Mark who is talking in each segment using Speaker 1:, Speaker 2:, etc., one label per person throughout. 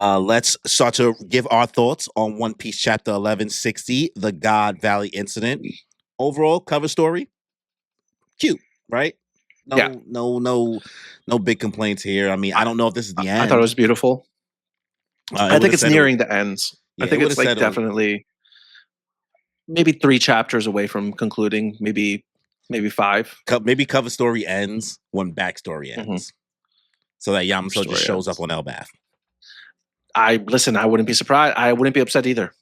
Speaker 1: Let's start to give our thoughts on One Piece Chapter 1160, the God Valley Incident. Overall cover story, cute, right?
Speaker 2: Yeah.
Speaker 1: No big complaints here. I mean, I don't know if this is the
Speaker 2: I thought it
Speaker 1: end.
Speaker 2: was beautiful. I think it's nearing the ends. I
Speaker 1: Yeah, it
Speaker 2: think
Speaker 1: would
Speaker 2: it's
Speaker 1: have
Speaker 2: like
Speaker 1: said
Speaker 2: definitely maybe 3 chapters away from concluding, maybe 5.
Speaker 1: maybe cover story ends when backstory
Speaker 2: Mhm.
Speaker 1: ends, so that Yamato just
Speaker 2: Story
Speaker 1: shows up
Speaker 2: ends.
Speaker 1: on Elbath.
Speaker 2: I wouldn't be surprised. I wouldn't be upset either.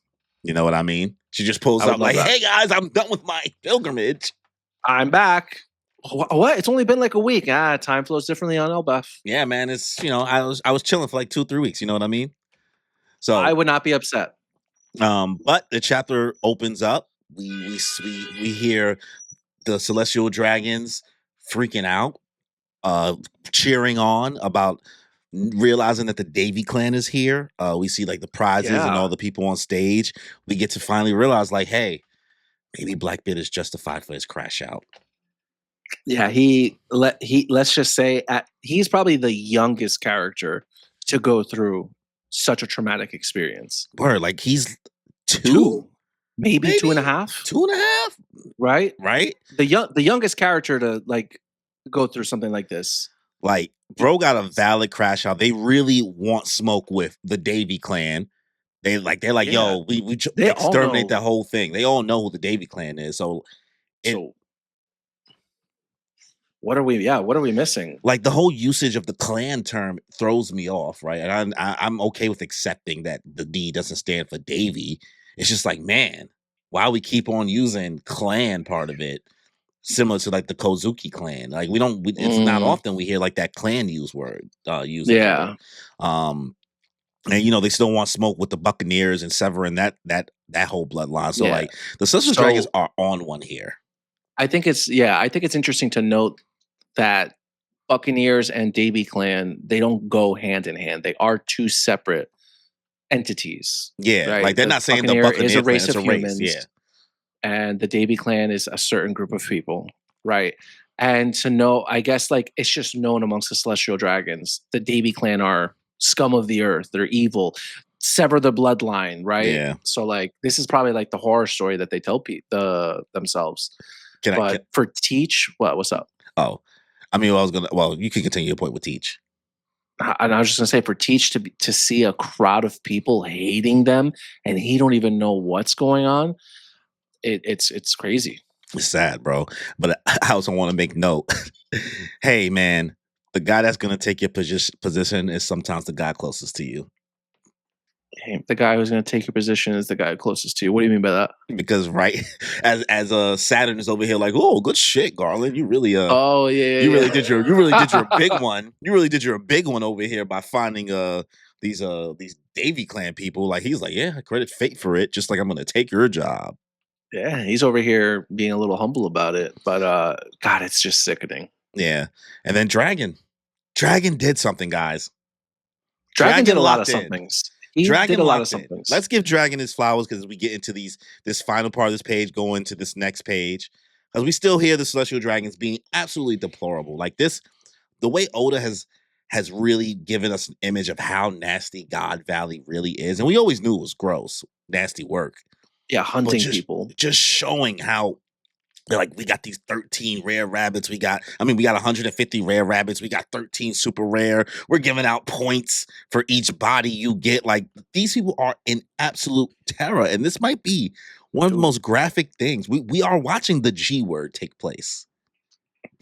Speaker 1: You know what I mean? She just pulls
Speaker 2: I would
Speaker 1: up
Speaker 2: love
Speaker 1: like,
Speaker 2: that.
Speaker 1: "Hey guys, I'm done with my pilgrimage."
Speaker 2: I'm back. What? It's only been like a week. Time flows differently on Elbaf.
Speaker 1: Yeah, man. It's I was chilling for like 2-3 weeks. You know what I mean?
Speaker 2: I
Speaker 1: So,
Speaker 2: would not be upset.
Speaker 1: but the chapter opens up. We hear the celestial dragons freaking out, cheering on about realizing that the Davy clan is here. We see like the prizes and
Speaker 2: Yeah.
Speaker 1: all the people on stage. We get to finally realize, like, hey, maybe Blackbeard is justified for his crash out.
Speaker 2: Yeah, let's just say he's probably the youngest character to go through such a traumatic experience.
Speaker 1: Word, like he's 2,
Speaker 2: 2, maybe
Speaker 1: maybe
Speaker 2: 2.5,
Speaker 1: 2.5,
Speaker 2: right?
Speaker 1: right?
Speaker 2: The youngest character to like go through something like this.
Speaker 1: Like, bro got a valid crash out. They really want smoke with the Davy clan. They're like,
Speaker 2: Yeah,
Speaker 1: yo, we
Speaker 2: they all
Speaker 1: exterminate
Speaker 2: know.
Speaker 1: that whole thing. They all know who the Davy clan is. So it
Speaker 2: So what are we? Yeah, what are we missing?
Speaker 1: like the whole usage of the clan term throws me off, right? And I'm okay with accepting that the D doesn't stand for Davy. It's just like, man, why we keep on using clan part of it, similar to like the Kozuki clan. Like it's not
Speaker 2: Mm,
Speaker 1: often we hear like that clan use that
Speaker 2: yeah.
Speaker 1: word. And they still want smoke with the Buccaneers and severing that whole bloodline. So
Speaker 2: Yeah.
Speaker 1: like the Celestial Dragons
Speaker 2: So
Speaker 1: are on one here.
Speaker 2: I think it's interesting to note that Buccaneers and Davy Clan, they don't go hand in hand. They are 2 separate entities,
Speaker 1: Yeah, like
Speaker 2: right?
Speaker 1: they're
Speaker 2: The
Speaker 1: not saying the
Speaker 2: Buccaneer is a
Speaker 1: Buccaneer clan,
Speaker 2: race
Speaker 1: it's
Speaker 2: of
Speaker 1: a race. Yeah.
Speaker 2: humans, and the Davy Clan is a certain group of people, right? And to know, I guess, like it's just known amongst the Celestial Dragons, the Davy Clan are scum of the earth. They're evil. Sever the bloodline, right?
Speaker 1: Yeah.
Speaker 2: So, like, this is probably like the horror story that they tell themselves.
Speaker 1: Can
Speaker 2: But for Teach, what's up?
Speaker 1: oh. You can continue your point with Teach.
Speaker 2: And I was just gonna say for Teach to see a crowd of people hating them and he don't even know what's going on, it's crazy.
Speaker 1: It's sad, bro. But I also want to make note. Hey man, the guy that's gonna take your position is sometimes the guy closest to you.
Speaker 2: Hey, the guy who's gonna take your position is the guy closest to you. What do you mean by that?
Speaker 1: Because right as Saturn is over here like, oh, good shit, Garland. You really
Speaker 2: Oh yeah,
Speaker 1: you really
Speaker 2: yeah,
Speaker 1: did your big one. You really did your big one over here by finding these Davy clan people. Like he's like, yeah, I credit fate for it, just like I'm gonna take your job.
Speaker 2: yeah. He's over here being a little humble about it, but God, it's just sickening.
Speaker 1: Yeah. And then Dragon did something, guys.
Speaker 2: Dragon did a lot of
Speaker 1: locked in.
Speaker 2: somethings. He did
Speaker 1: Dragon
Speaker 2: a lot of
Speaker 1: locked in.
Speaker 2: somethings.
Speaker 1: Let's give Dragon his flowers because we get into this final part of this page, go into this next page. Because we still hear the Celestial Dragons being absolutely deplorable. Like this, the way Oda has really given us an image of how nasty God Valley really is. And we always knew it was gross, nasty work.
Speaker 2: Yeah, hunting
Speaker 1: But
Speaker 2: people.
Speaker 1: just showing how they're like, we got these 13 rare rabbits. We got 150 rare rabbits. We got 13 super rare. We're giving out points for each body you get. Like, these people are in absolute terror. And this might be one of the most graphic things. We are watching the G word take place.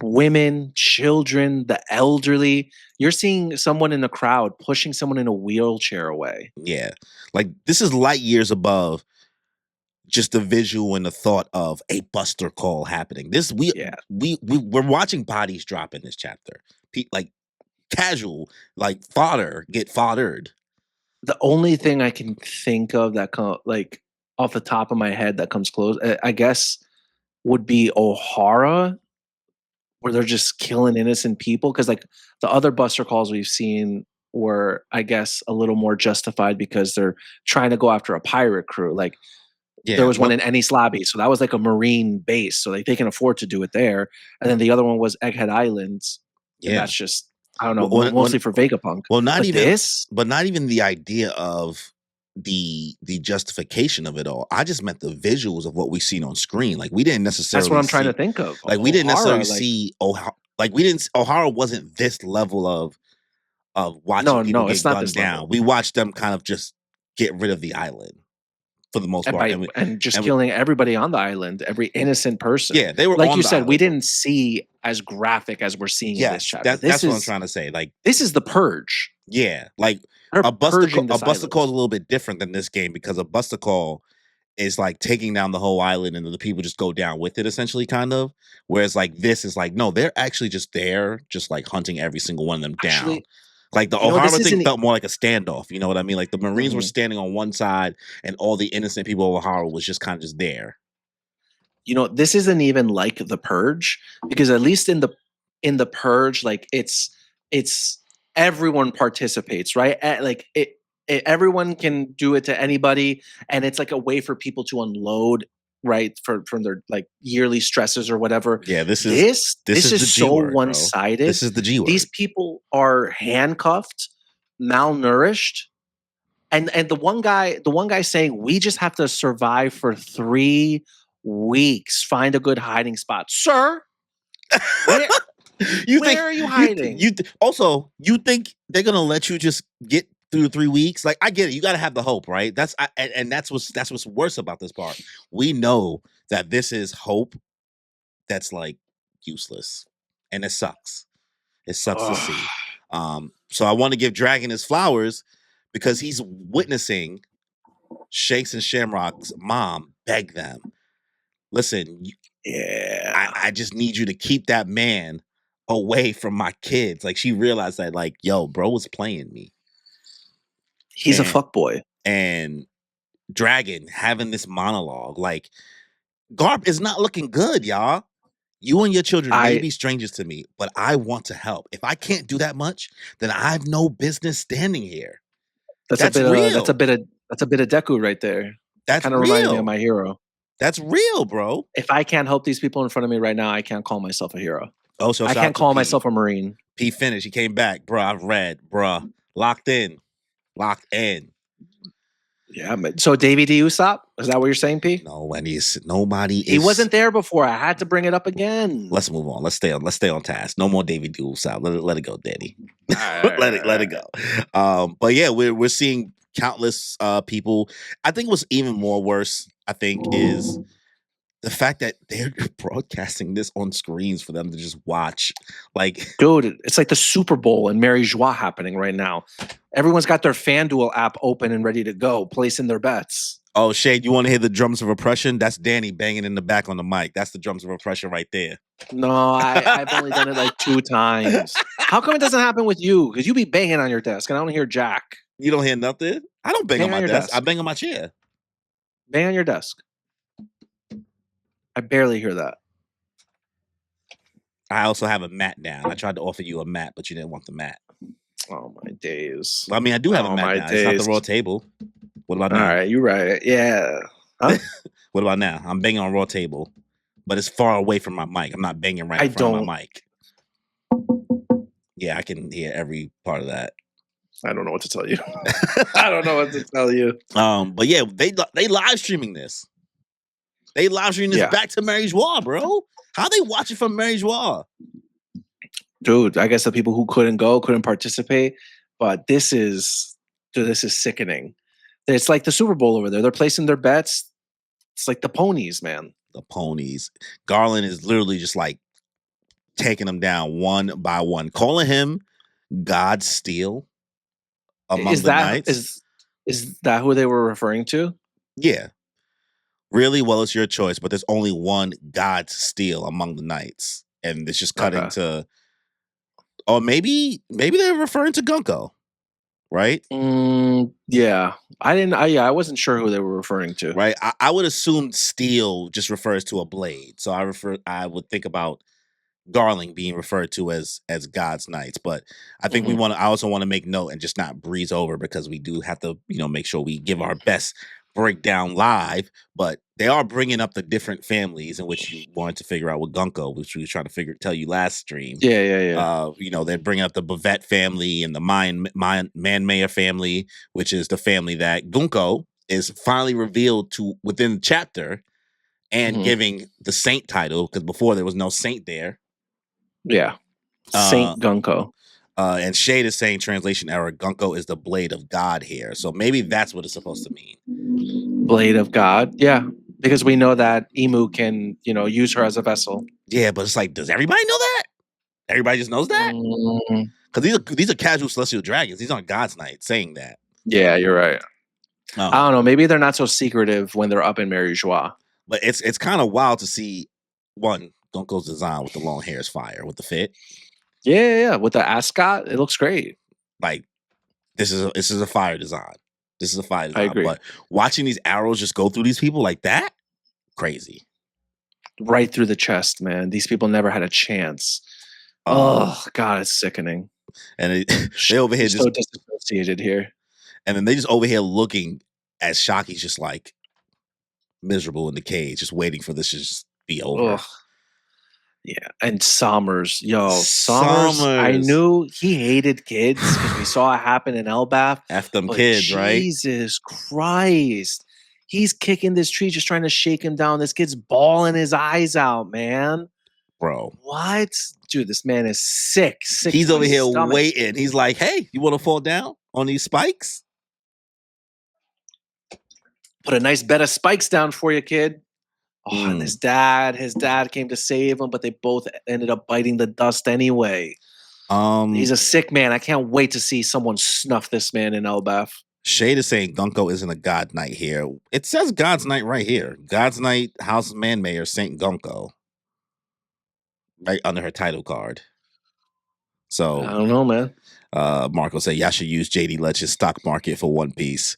Speaker 2: Women, children, the elderly. You're seeing someone in the crowd pushing someone in a wheelchair away.
Speaker 1: Yeah. Like, this is light years above just the visual and the thought of a Buster call happening. We're watching bodies drop in this chapter. Like casual, like fodder get foddered.
Speaker 2: The only thing I can think of that like off the top of my head that comes close, I guess, would be O'Hara, where they're just killing innocent people. Because like the other Buster calls we've seen were, I guess, a little more justified because they're trying to go after a pirate crew. Like
Speaker 1: Yeah,
Speaker 2: there was one in Ennis Lobby, so that was like a marine base, so like they can afford to do it there. And then the other one was Egghead Islands, and
Speaker 1: yeah.
Speaker 2: that's just I don't know,
Speaker 1: When
Speaker 2: mostly for Vegapunk.
Speaker 1: well, not
Speaker 2: But
Speaker 1: even,
Speaker 2: this,
Speaker 1: but not even the idea of the justification of it all. I just meant the visuals of what we seen on screen. Like we didn't
Speaker 2: that's what
Speaker 1: necessarily
Speaker 2: I'm trying to
Speaker 1: see,
Speaker 2: think of.
Speaker 1: like we didn't necessarily
Speaker 2: Ohara, like
Speaker 1: see like we didn't O'Hara wasn't this level of watching
Speaker 2: no,
Speaker 1: people
Speaker 2: no,
Speaker 1: get
Speaker 2: it's not
Speaker 1: gunned
Speaker 2: this
Speaker 1: down.
Speaker 2: level.
Speaker 1: We watched them kind of just get rid of the island for the most
Speaker 2: And
Speaker 1: part,
Speaker 2: by and just
Speaker 1: and we,
Speaker 2: killing everybody on the island, every innocent person.
Speaker 1: yeah, they were
Speaker 2: Like
Speaker 1: on
Speaker 2: you
Speaker 1: the
Speaker 2: said, we
Speaker 1: island, but
Speaker 2: didn't see as graphic as we're seeing in this
Speaker 1: yes,
Speaker 2: chapter.
Speaker 1: that's what I'm trying to say. Like
Speaker 2: This is the purge.
Speaker 1: yeah, like
Speaker 2: They're purging
Speaker 1: A
Speaker 2: this
Speaker 1: Buster Call is
Speaker 2: island.
Speaker 1: a little bit different than this game because a Buster Call is like taking down the whole island and the people just go down with it essentially, kind of. Whereas like this is like, no, they're actually just there, just like hunting every single one of them down.
Speaker 2: Actually,
Speaker 1: Like the
Speaker 2: this
Speaker 1: O'Hara thing
Speaker 2: isn't.
Speaker 1: felt more like a standoff. You know what I mean? Like the Marines were
Speaker 2: Mhm.
Speaker 1: standing on one side and all the innocent people of O'Hara was just kind of just there.
Speaker 2: This isn't even like the purge, because at least in the purge, like it's everyone participates, right? Like everyone can do it to anybody, and it's like a way for people to unload, right, from their like yearly stresses or whatever.
Speaker 1: Yeah, this
Speaker 2: This
Speaker 1: is the
Speaker 2: is
Speaker 1: G
Speaker 2: so
Speaker 1: word, bro.
Speaker 2: one-sided.
Speaker 1: This is the G
Speaker 2: These
Speaker 1: word.
Speaker 2: people are handcuffed, malnourished, and the one guy saying we just have to survive for 3 weeks, find a good hiding spot, sir. Where
Speaker 1: You
Speaker 2: where
Speaker 1: think
Speaker 2: are you hiding?
Speaker 1: also you think they're gonna let you just get through 3 weeks? Like I get it, you got to have the hope, right? And that's what's worse about this part. We know that this is hope that's like useless, and it sucks. It sucks to
Speaker 2: Ugh.
Speaker 1: see. So I want to give Dragon his flowers because he's witnessing Shakes and Shamrock's mom beg them, listen,
Speaker 2: Yeah,
Speaker 1: I just need you to keep that man away from my kids. Like she realized that, like, yo, bro was playing me.
Speaker 2: he's a
Speaker 1: And
Speaker 2: fuck boy.
Speaker 1: and Dragon having this monologue, like, GARP is not looking good, y'all. You and your children may
Speaker 2: I
Speaker 1: be strangers to me, but I want to help. If I can't do that much, then I've no business standing here.
Speaker 2: that's a
Speaker 1: That's
Speaker 2: bit of that's a
Speaker 1: real.
Speaker 2: bit of that's a bit of Deku right there. That
Speaker 1: That's
Speaker 2: kind of reminded me of
Speaker 1: real.
Speaker 2: my hero.
Speaker 1: That's real, bro.
Speaker 2: If I can't help these people in front of me right now, I can't call myself a hero.
Speaker 1: Oh, so
Speaker 2: I
Speaker 1: shout out
Speaker 2: can't
Speaker 1: to
Speaker 2: call
Speaker 1: P.
Speaker 2: myself a Marine.
Speaker 1: P finished. He came back. Bruh, I've read. Bruh. Locked in. Locked in.
Speaker 2: Yeah, so Davy D. Usopp, is that what you're saying, P?
Speaker 1: No, and nobody
Speaker 2: He
Speaker 1: is.
Speaker 2: wasn't there before. I had to bring it up again.
Speaker 1: Let's move on. Let's stay on task. No more David Dual South. Let it go, Daddy. Let it go. But yeah, we're seeing countless people. I think what's even more worse, I think, is the fact that they're broadcasting this on screens for them to just watch. Like,
Speaker 2: Dude, it's like the Super Bowl and Mary Joie happening right now. Everyone's got their FanDuel app open and ready to go, placing their bets.
Speaker 1: oh, Shade, you want to hear the drums of oppression? That's Danny banging in the back on the mic. That's the drums of oppression right there.
Speaker 2: No, I've only done it like 2 times. How come it doesn't happen with you? Because you be banging on your desk and I don't hear Jack.
Speaker 1: You don't hear nothing? I don't bang on my
Speaker 2: your
Speaker 1: desk. I bang on my chair.
Speaker 2: Bang on your desk. I barely hear that.
Speaker 1: I also have a mat down. I tried to offer you a mat, but you didn't want the mat.
Speaker 2: Oh my days.
Speaker 1: I mean, I do have a
Speaker 2: Oh
Speaker 1: mat
Speaker 2: my
Speaker 1: now. It's not the
Speaker 2: days.
Speaker 1: raw table. What about
Speaker 2: All
Speaker 1: now?
Speaker 2: right, you're right. Yeah. Huh?
Speaker 1: What about now? I'm banging on raw table, but it's far away from my mic. I'm not banging right in front of my mic. Yeah, I can hear every part of that.
Speaker 2: I don't know what to tell you. I don't know what to tell you.
Speaker 1: But yeah, they live streaming this. They live streaming this back to Mary Joie, bro. How they watch it from Mary Joie?
Speaker 2: Dude, I guess the people who couldn't go couldn't participate, but this is sickening. It's like the Super Bowl over there. They're placing their bets. It's like the ponies, man.
Speaker 1: The ponies. Garland is literally just like taking them down one by one, calling him God Steel among the knights.
Speaker 2: Is that who they were referring to?
Speaker 1: Yeah. Really? Well, it's your choice, but there's only one God Steel among the knights. And it's just cutting to, or maybe they're referring to Gunko, right?
Speaker 2: Yeah. I wasn't sure who they were referring to.
Speaker 1: Right. I would assume steel just refers to a blade. So I would think about Garling being referred to as God's knights. But I think I also want to make note and just not breeze over, because we do have to, make sure we give our best break down live, but they are bringing up the different families in which you wanted to figure out with Gunko, which we were trying to tell you last stream.
Speaker 2: Yeah.
Speaker 1: They're bringing up the Bavette family and the Man-Mayer family, which is the family that Gunko is finally revealed to within the chapter and giving the saint title, because before there was no saint there.
Speaker 2: Yeah. Saint Gunko.
Speaker 1: And Shade is saying translation error, Gunko is the blade of God here. So maybe that's what it's supposed to mean.
Speaker 2: Blade of God. Yeah. Because we know that Emu can, use her as a vessel.
Speaker 1: Yeah, but it's like, does everybody know that? Everybody just knows that? Because these are casual celestial dragons. These aren't God's Knight saying that.
Speaker 2: Yeah, you're right. I don't know. Maybe they're not so secretive when they're up in Mary Joie.
Speaker 1: But it's kind of wild to see, one, Gunko's design with the long hair is fire, with the fit.
Speaker 2: Yeah. With the ascot, it looks great.
Speaker 1: Like, this is a fire design. This is a fire design.
Speaker 2: I agree.
Speaker 1: But watching these arrows just go through these people like that, crazy.
Speaker 2: Right through the chest, man. These people never had a chance. Oh, God, it's sickening.
Speaker 1: And they over here just
Speaker 2: so disassociated here.
Speaker 1: And then they just over here looking as Shocky's just like miserable in the cage, just waiting for this to just be over.
Speaker 2: Ugh. Yeah, and Sommers, Sommers, I knew he hated kids because we saw it happen in Elbath.
Speaker 1: F them kids, right?
Speaker 2: Jesus Christ. He's kicking this tree, just trying to shake him down. This kid's bawling his eyes out, man.
Speaker 1: Bro.
Speaker 2: What? Dude, this man is sick.
Speaker 1: He's over here waiting. He's like, hey, you want to fall down on these spikes?
Speaker 2: Put a nice bed of spikes down for you, kid. Oh, and his dad came to save him, but they both ended up biting the dust anyway. He's a sick man. I can't wait to see someone snuff this man in Elbath.
Speaker 1: Shade is saying Gunko isn't a God Knight here. It says God's Knight right here. God's Knight, House of Man-Mayer, Saint Gunko. Right under her title card. So
Speaker 2: I don't know, man.
Speaker 1: Marco said, y'all should use JD Legend's stock market for One Piece.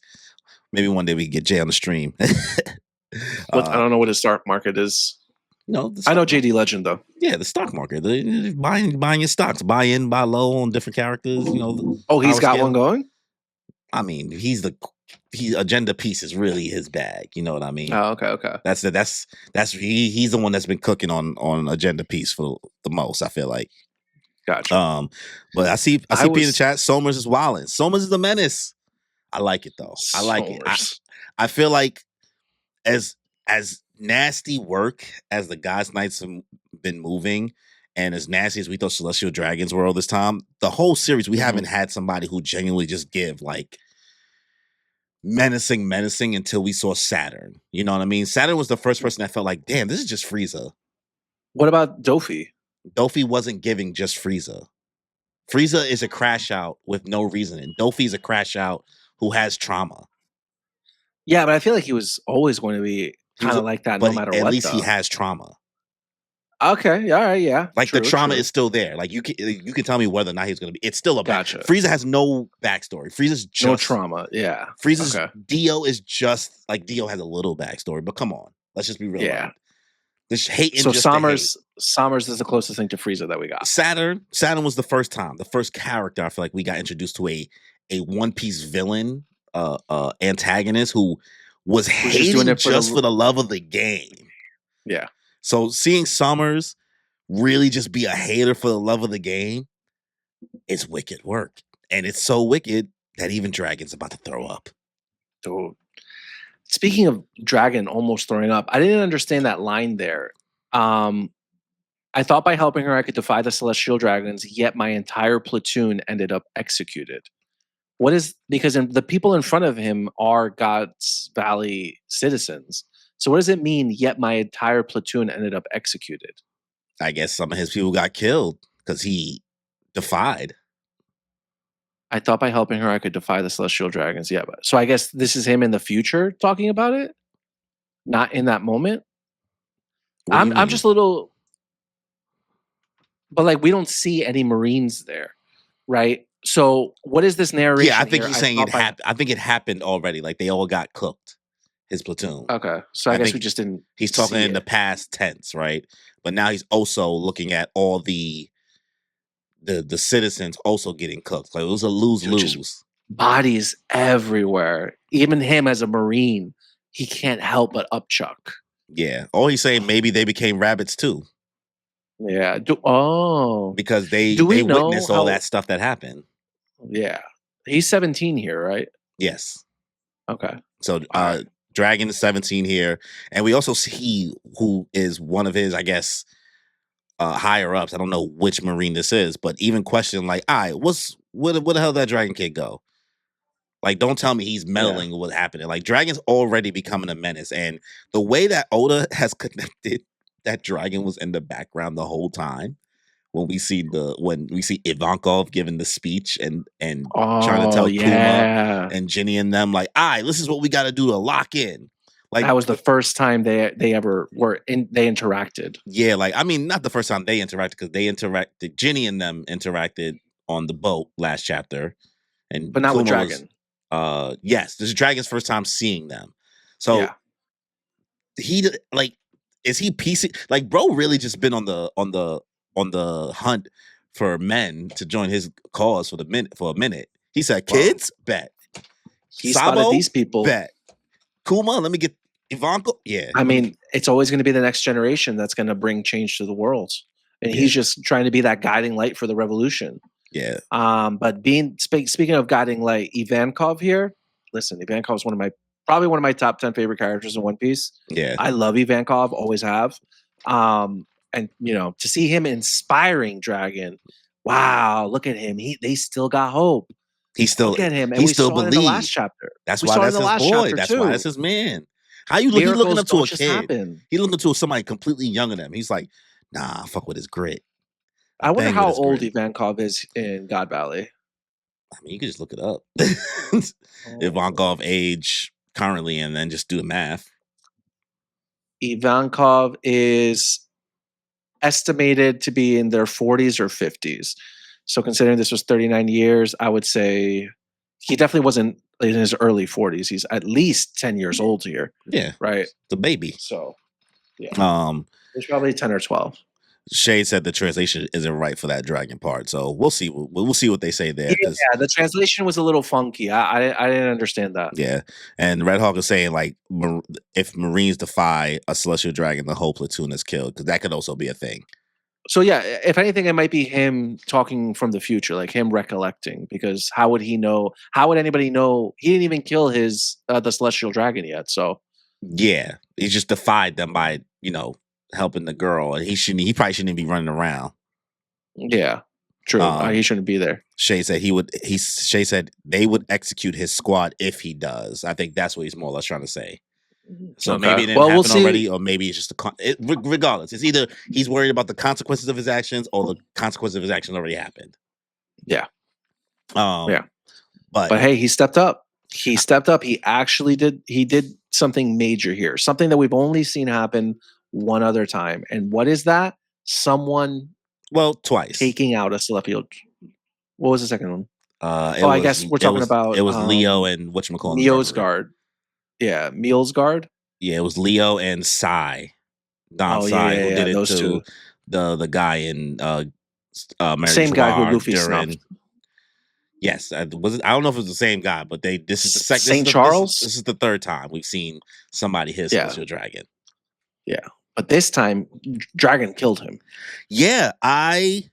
Speaker 1: Maybe one day we can get Jay on the stream.
Speaker 2: I don't know what his stock market is.
Speaker 1: No,
Speaker 2: I know JD Legend though.
Speaker 1: Yeah, the stock market. Buying your stocks, buy in, buy low on different characters.
Speaker 2: He's got one going.
Speaker 1: I mean, Agenda Piece is really his bag. You know what I mean?
Speaker 2: Oh, okay.
Speaker 1: That's he's the one that's been cooking on Agenda Piece for the most. I feel like.
Speaker 2: Gotcha.
Speaker 1: But I see P in the chat. Somers is wilding. Somers is the menace. I like it though. I like it. I feel like as nasty work as the God's Knights have been moving, and as nasty as we thought Celestial Dragons were all this time, the whole series we haven't had somebody who genuinely just give like menacing until we saw Saturn. You know what I mean? Saturn was the first person that felt like, damn, this is just Frieza.
Speaker 2: What about Dofi?
Speaker 1: Dofi wasn't giving just Frieza. Frieza is a crash out with no reasoning. Dofi is a crash out who has trauma.
Speaker 2: Yeah, but I feel like he was always going to be kind of like that no matter what.
Speaker 1: At least he has trauma.
Speaker 2: Okay, all right, yeah.
Speaker 1: Like the trauma is still there. Like you can tell me whether or not he's going to be. It's still a
Speaker 2: gotcha.
Speaker 1: Frieza has no backstory. Frieza's just
Speaker 2: no trauma. Yeah.
Speaker 1: Frieza's Dio is just like Dio has a little backstory, but come on, let's just be real.
Speaker 2: Yeah.
Speaker 1: This hate.
Speaker 2: So Sommers is the closest thing to Frieza that we got.
Speaker 1: Saturn was the first character I feel like we got introduced to a One Piece villain, antagonist who was hating just for the love of the game.
Speaker 2: Yeah.
Speaker 1: So seeing Sommers really just be a hater for the love of the game, it's wicked work. And it's so wicked that even Dragon's about to throw up.
Speaker 2: Dude. Speaking of Dragon almost throwing up, I didn't understand that line there. I thought by helping her I could defy the Celestial Dragons, yet my entire platoon ended up executed. Because the people in front of him are God's Valley citizens. So what does it mean, yet my entire platoon ended up executed?
Speaker 1: I guess some of his people got killed because he defied.
Speaker 2: I thought by helping her I could defy the Celestial Dragons. Yeah. So I guess this is him in the future talking about it? Not in that moment? I'm just a little... But like we don't see any Marines there, right? So what is this narration?
Speaker 1: Yeah, I think he's saying it happened. I think it happened already. Like they all got cooked. His platoon.
Speaker 2: Okay, so I guess we just didn't.
Speaker 1: He's talking in the past tense, right? But now he's also looking at all the citizens also getting cooked. Like it was a lose.
Speaker 2: bodies everywhere. Even him as a Marine, he can't help but upchuck.
Speaker 1: Yeah. Or he's saying maybe they became rabbits too.
Speaker 2: Yeah.
Speaker 1: Because
Speaker 2: Do
Speaker 1: they
Speaker 2: we know
Speaker 1: witnessed all
Speaker 2: how?
Speaker 1: that stuff that happened.
Speaker 2: Yeah, he's 17 here, right?
Speaker 1: Yes.
Speaker 2: Okay.
Speaker 1: So
Speaker 2: All right.
Speaker 1: Dragon is 17 here. And we also see who is one of his, I guess, higher ups. I don't know which Marine this is, but even question like, all right, where the hell did that Dragon Kid go? Like, don't tell me he's
Speaker 2: Yeah.
Speaker 1: meddling with what's happening. Like, Dragon's already becoming a menace. And the way that Oda has connected that Dragon was in the background the whole time when we see Ivankov giving the speech and trying to
Speaker 2: Oh
Speaker 1: tell Kuma
Speaker 2: yeah.
Speaker 1: and Ginny and them, like, all right, this is what we got to do to lock in. Like,
Speaker 2: That was the first time they ever were in. They interacted,
Speaker 1: yeah, like, I mean, not the first time they interacted because Ginny and them interacted on the boat last chapter. And
Speaker 2: but not with
Speaker 1: Kuma was,
Speaker 2: Dragon.
Speaker 1: yes, this is Dragon's first time seeing them. So
Speaker 2: Yeah.
Speaker 1: like, is he piecing, like, bro really just been on the hunt for men to join his cause for a minute. He said,
Speaker 2: Well,
Speaker 1: kids, bet.
Speaker 2: he spotted
Speaker 1: Sabo,
Speaker 2: these people.
Speaker 1: bet. Kuma, let me get Ivanka. Yeah.
Speaker 2: I mean, it's always going to be the next generation that's going to bring change to the world, and
Speaker 1: Yeah.
Speaker 2: he's just trying to be that guiding light for the revolution.
Speaker 1: Yeah.
Speaker 2: But speaking of guiding light, Ivankov here. Listen, Ivankov is probably one of my top 10 favorite characters in One Piece.
Speaker 1: Yeah.
Speaker 2: I love Ivankov, always have. And to see him inspiring Dragon, wow, look at him. They still got hope.
Speaker 1: He still
Speaker 2: Look at him, and
Speaker 1: he
Speaker 2: we
Speaker 1: still
Speaker 2: saw it in the last
Speaker 1: believed.
Speaker 2: chapter.
Speaker 1: That's
Speaker 2: We
Speaker 1: why
Speaker 2: saw it in
Speaker 1: that's
Speaker 2: the
Speaker 1: his
Speaker 2: last
Speaker 1: boy.
Speaker 2: chapter
Speaker 1: That's why that's
Speaker 2: too.
Speaker 1: his man. He looking
Speaker 2: Miracles
Speaker 1: up to
Speaker 2: don't
Speaker 1: a
Speaker 2: just
Speaker 1: kid.
Speaker 2: happen.
Speaker 1: He looking to somebody completely younger than him. He's like, nah, fuck with his grit.
Speaker 2: I wonder
Speaker 1: Bang with
Speaker 2: how
Speaker 1: his
Speaker 2: old
Speaker 1: grit.
Speaker 2: Ivankov is in God Valley.
Speaker 1: I mean, you can just look it up.
Speaker 2: Oh.
Speaker 1: Ivankov age currently, and then just do the math.
Speaker 2: Ivankov is estimated to be in their 40s or 50s. So considering this was 39 years, I would say he definitely wasn't in his early 40s. He's at least 10 years old here.
Speaker 1: Yeah,
Speaker 2: Right.
Speaker 1: the baby.
Speaker 2: So yeah,
Speaker 1: Um,
Speaker 2: he's probably 10 or 12.
Speaker 1: Shay said the translation isn't right for that dragon part, so we'll see. We'll see what they say there. Because
Speaker 2: Yeah, the translation was a little funky. I didn't understand that.
Speaker 1: yeah, and Red Hawk is saying like if Marines defy a celestial dragon, the whole platoon is killed because that could also be a thing.
Speaker 2: So yeah, if anything, it might be him talking from the future, like him recollecting. Because how would he know? How would anybody know? He didn't even kill his the celestial dragon yet. So
Speaker 1: Yeah, he just defied them by helping the girl, and he probably shouldn't even be running around.
Speaker 2: yeah, true. He shouldn't be there.
Speaker 1: Shay said Shay said they would execute his squad if he does. I think that's what he's more or less trying to say. So maybe it didn't happen already, or maybe it's just regardless. It's either he's worried about the consequences of his actions, or the consequences of his actions already happened.
Speaker 2: Yeah.
Speaker 1: Yeah.
Speaker 2: But hey, he stepped up. He stepped up. He actually did. He did something major here. Something that we've only seen happen one other time. And what is that? Someone
Speaker 1: twice
Speaker 2: taking out a celestial. What was the second one?
Speaker 1: I
Speaker 2: guess we're talking about
Speaker 1: it was Leo and whatchamacallit.
Speaker 2: Neo's guard. Yeah, Meal's guard.
Speaker 1: Yeah, it was Leo and Sai. Don Sai, who did it
Speaker 2: those
Speaker 1: to
Speaker 2: two.
Speaker 1: the guy in Mary
Speaker 2: Same guy who
Speaker 1: Jouard
Speaker 2: Luffy snuffed.
Speaker 1: Yes, I don't know if it was the same guy, but this is the second.
Speaker 2: Saint Charles.
Speaker 1: This is the third time we've seen somebody hit Celestial Dragon.
Speaker 2: Yeah, but this time Dragon killed him.
Speaker 1: Yeah, I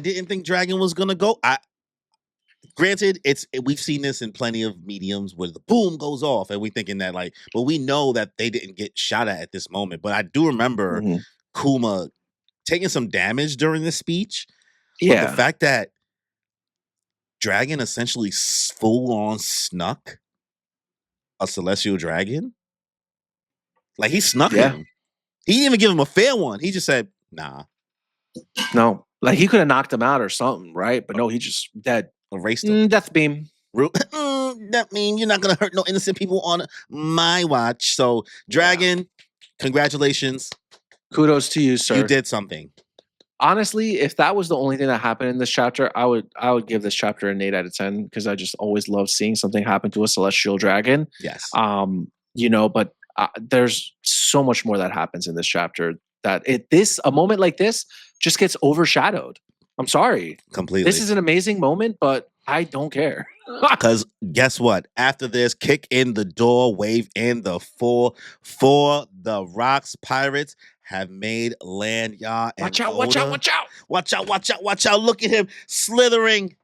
Speaker 1: didn't think Dragon was gonna go. Granted, we've seen this in plenty of mediums where the boom goes off, and we thinking that but we know that they didn't get shot at this moment. But I do remember Kuma taking some damage during the speech.
Speaker 2: Yeah,
Speaker 1: but the fact that Dragon essentially full on snuck a celestial dragon, like he snuck him. He didn't even give him a fair one. He just said, "Nah."
Speaker 2: No, like he could have knocked him out or something, right? But no, he just dead.
Speaker 1: Erased him.
Speaker 2: Death beam.
Speaker 1: That means you're not gonna hurt no innocent people on my watch. So, Dragon, congratulations.
Speaker 2: Kudos to you, sir.
Speaker 1: You did something.
Speaker 2: Honestly, if that was the only thing that happened in this chapter, I would give this chapter an 8 out of 10 because I just always love seeing something happen to a celestial dragon.
Speaker 1: Yes.
Speaker 2: But there's so much more that happens in this chapter that a moment like this just gets overshadowed. I'm sorry.
Speaker 1: Completely.
Speaker 2: This is an amazing moment, but I don't care.
Speaker 1: Because guess what? After this, kick in the door, wave in the four. For the Rocks Pirates have made land, y'all. And
Speaker 2: Watch out! Watch out!
Speaker 1: Oda,
Speaker 2: Watch out!
Speaker 1: watch out, watch out, watch out. Look at him slithering.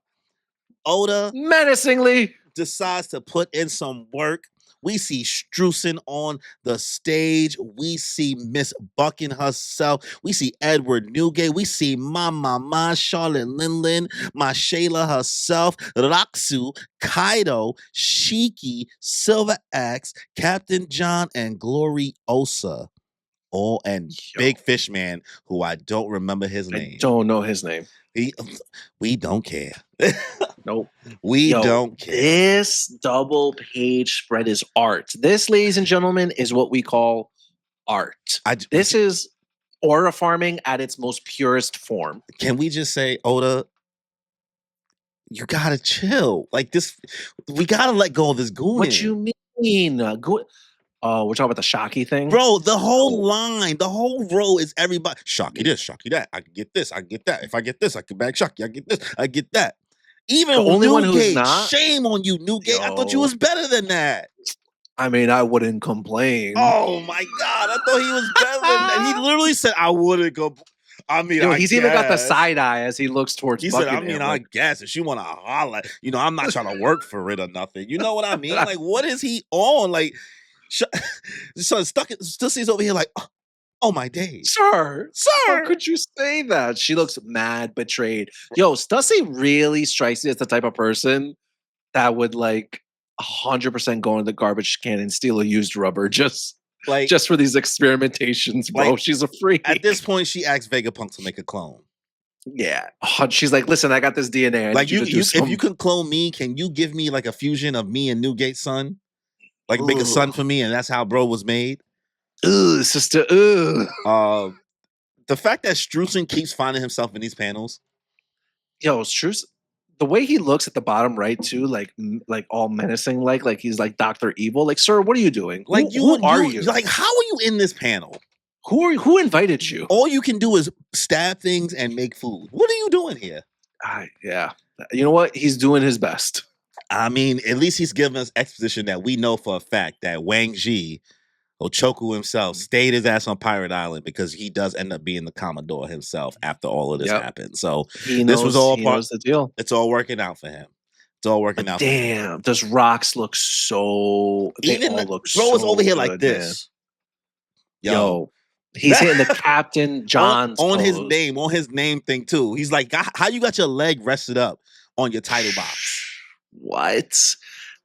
Speaker 1: Oda
Speaker 2: Menacingly.
Speaker 1: decides to put in some work. We see Strewson on the stage. We see Miss Bucking herself. We see Edward Newgate. We see Ma Charlotte Linlin, my Shayla herself, Raksu, Kaido, Shiki, Silver Axe, Captain John, and Gloriosa. All and Big Fish Man, who I don't remember his name.
Speaker 2: I don't know his name.
Speaker 1: We don't care.
Speaker 2: Nope.
Speaker 1: We don't care.
Speaker 2: This double page spread is art. This, ladies and gentlemen, is what we call art. This is aura farming at its most purest form.
Speaker 1: Can we just say, Oda, you gotta chill. Like this, we gotta let go of this gooning.
Speaker 2: What you mean? We're talking about the Shocky thing?
Speaker 1: Bro, the whole line, the whole row is everybody. Shocky this, Shocky that. I can get this, I can get that. If I get this, I can bag Shocky. I get this, I get that. Even
Speaker 2: the only one who's
Speaker 1: Newgate,
Speaker 2: not.
Speaker 1: Shame on you, Newgate. I thought you was better than that.
Speaker 2: I mean, I wouldn't complain.
Speaker 1: Oh my God, I thought he was better than that. He literally said, I wouldn't go. I mean,
Speaker 2: he's even got the side eye as he looks towards.
Speaker 1: He said, I mean, I guess if she want to holler, I'm not trying to work for it or nothing. You know what I mean? Like, what is he on? Like, so Stussy's over here like, oh my days.
Speaker 2: Sir, how could you say that? She looks mad betrayed. Yo, Stussy really strikes me as the type of person that would like 100% go into the garbage can and steal a used rubber just for these experimentations, bro.
Speaker 1: Like,
Speaker 2: she's a freak.
Speaker 1: At this point, she asked Vegapunk to make a clone.
Speaker 2: Yeah. She's like, listen, I got this DNA.
Speaker 1: Like if you can clone me, can you give me like a fusion of me and Newgate's son? Like make a son for me, and that's how bro was made.
Speaker 2: Ugh, sister. Ugh.
Speaker 1: The fact that Strewson keeps finding himself in these panels.
Speaker 2: Yo, Strewson, the way he looks at the bottom right too, like all menacing, like he's like Dr. Evil. Like, sir, what are you doing?
Speaker 1: Like,
Speaker 2: who are you?
Speaker 1: Like, how are you in this panel?
Speaker 2: Who invited you?
Speaker 1: All you can do is stab things and make food. What are you doing here?
Speaker 2: Yeah. You know what? He's doing his best.
Speaker 1: I mean, at least he's giving us exposition that we know for a fact that Wang Ji, Ochoku himself, stayed his ass on Pirate Island because he does end up being the Commodore himself after all of this happened. So this was all part of
Speaker 2: the deal.
Speaker 1: It's all working out for him. It's all working out.
Speaker 2: Damn, those rocks look so.
Speaker 1: Even bro is over here like this.
Speaker 2: Yo, he's hitting the Captain John's
Speaker 1: on his name thing too. He's like, how you got your leg rested up on your title box?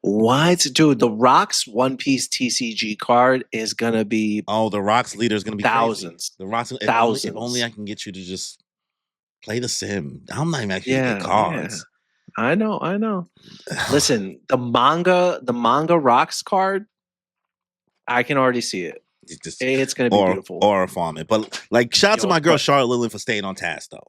Speaker 2: What, dude? The Rocks One Piece TCG card is gonna be
Speaker 1: the Rocks leader is gonna be
Speaker 2: thousands.
Speaker 1: Crazy. The Rocks
Speaker 2: thousands.
Speaker 1: If only I can get you to just play the sim. I'm not even actually getting cards.
Speaker 2: Yeah. I know. Listen, the manga Rocks card, I can already see it. It's gonna be beautiful.
Speaker 1: Or farm it, but like, shout out to my girl Charlotte Lillian for staying on task though.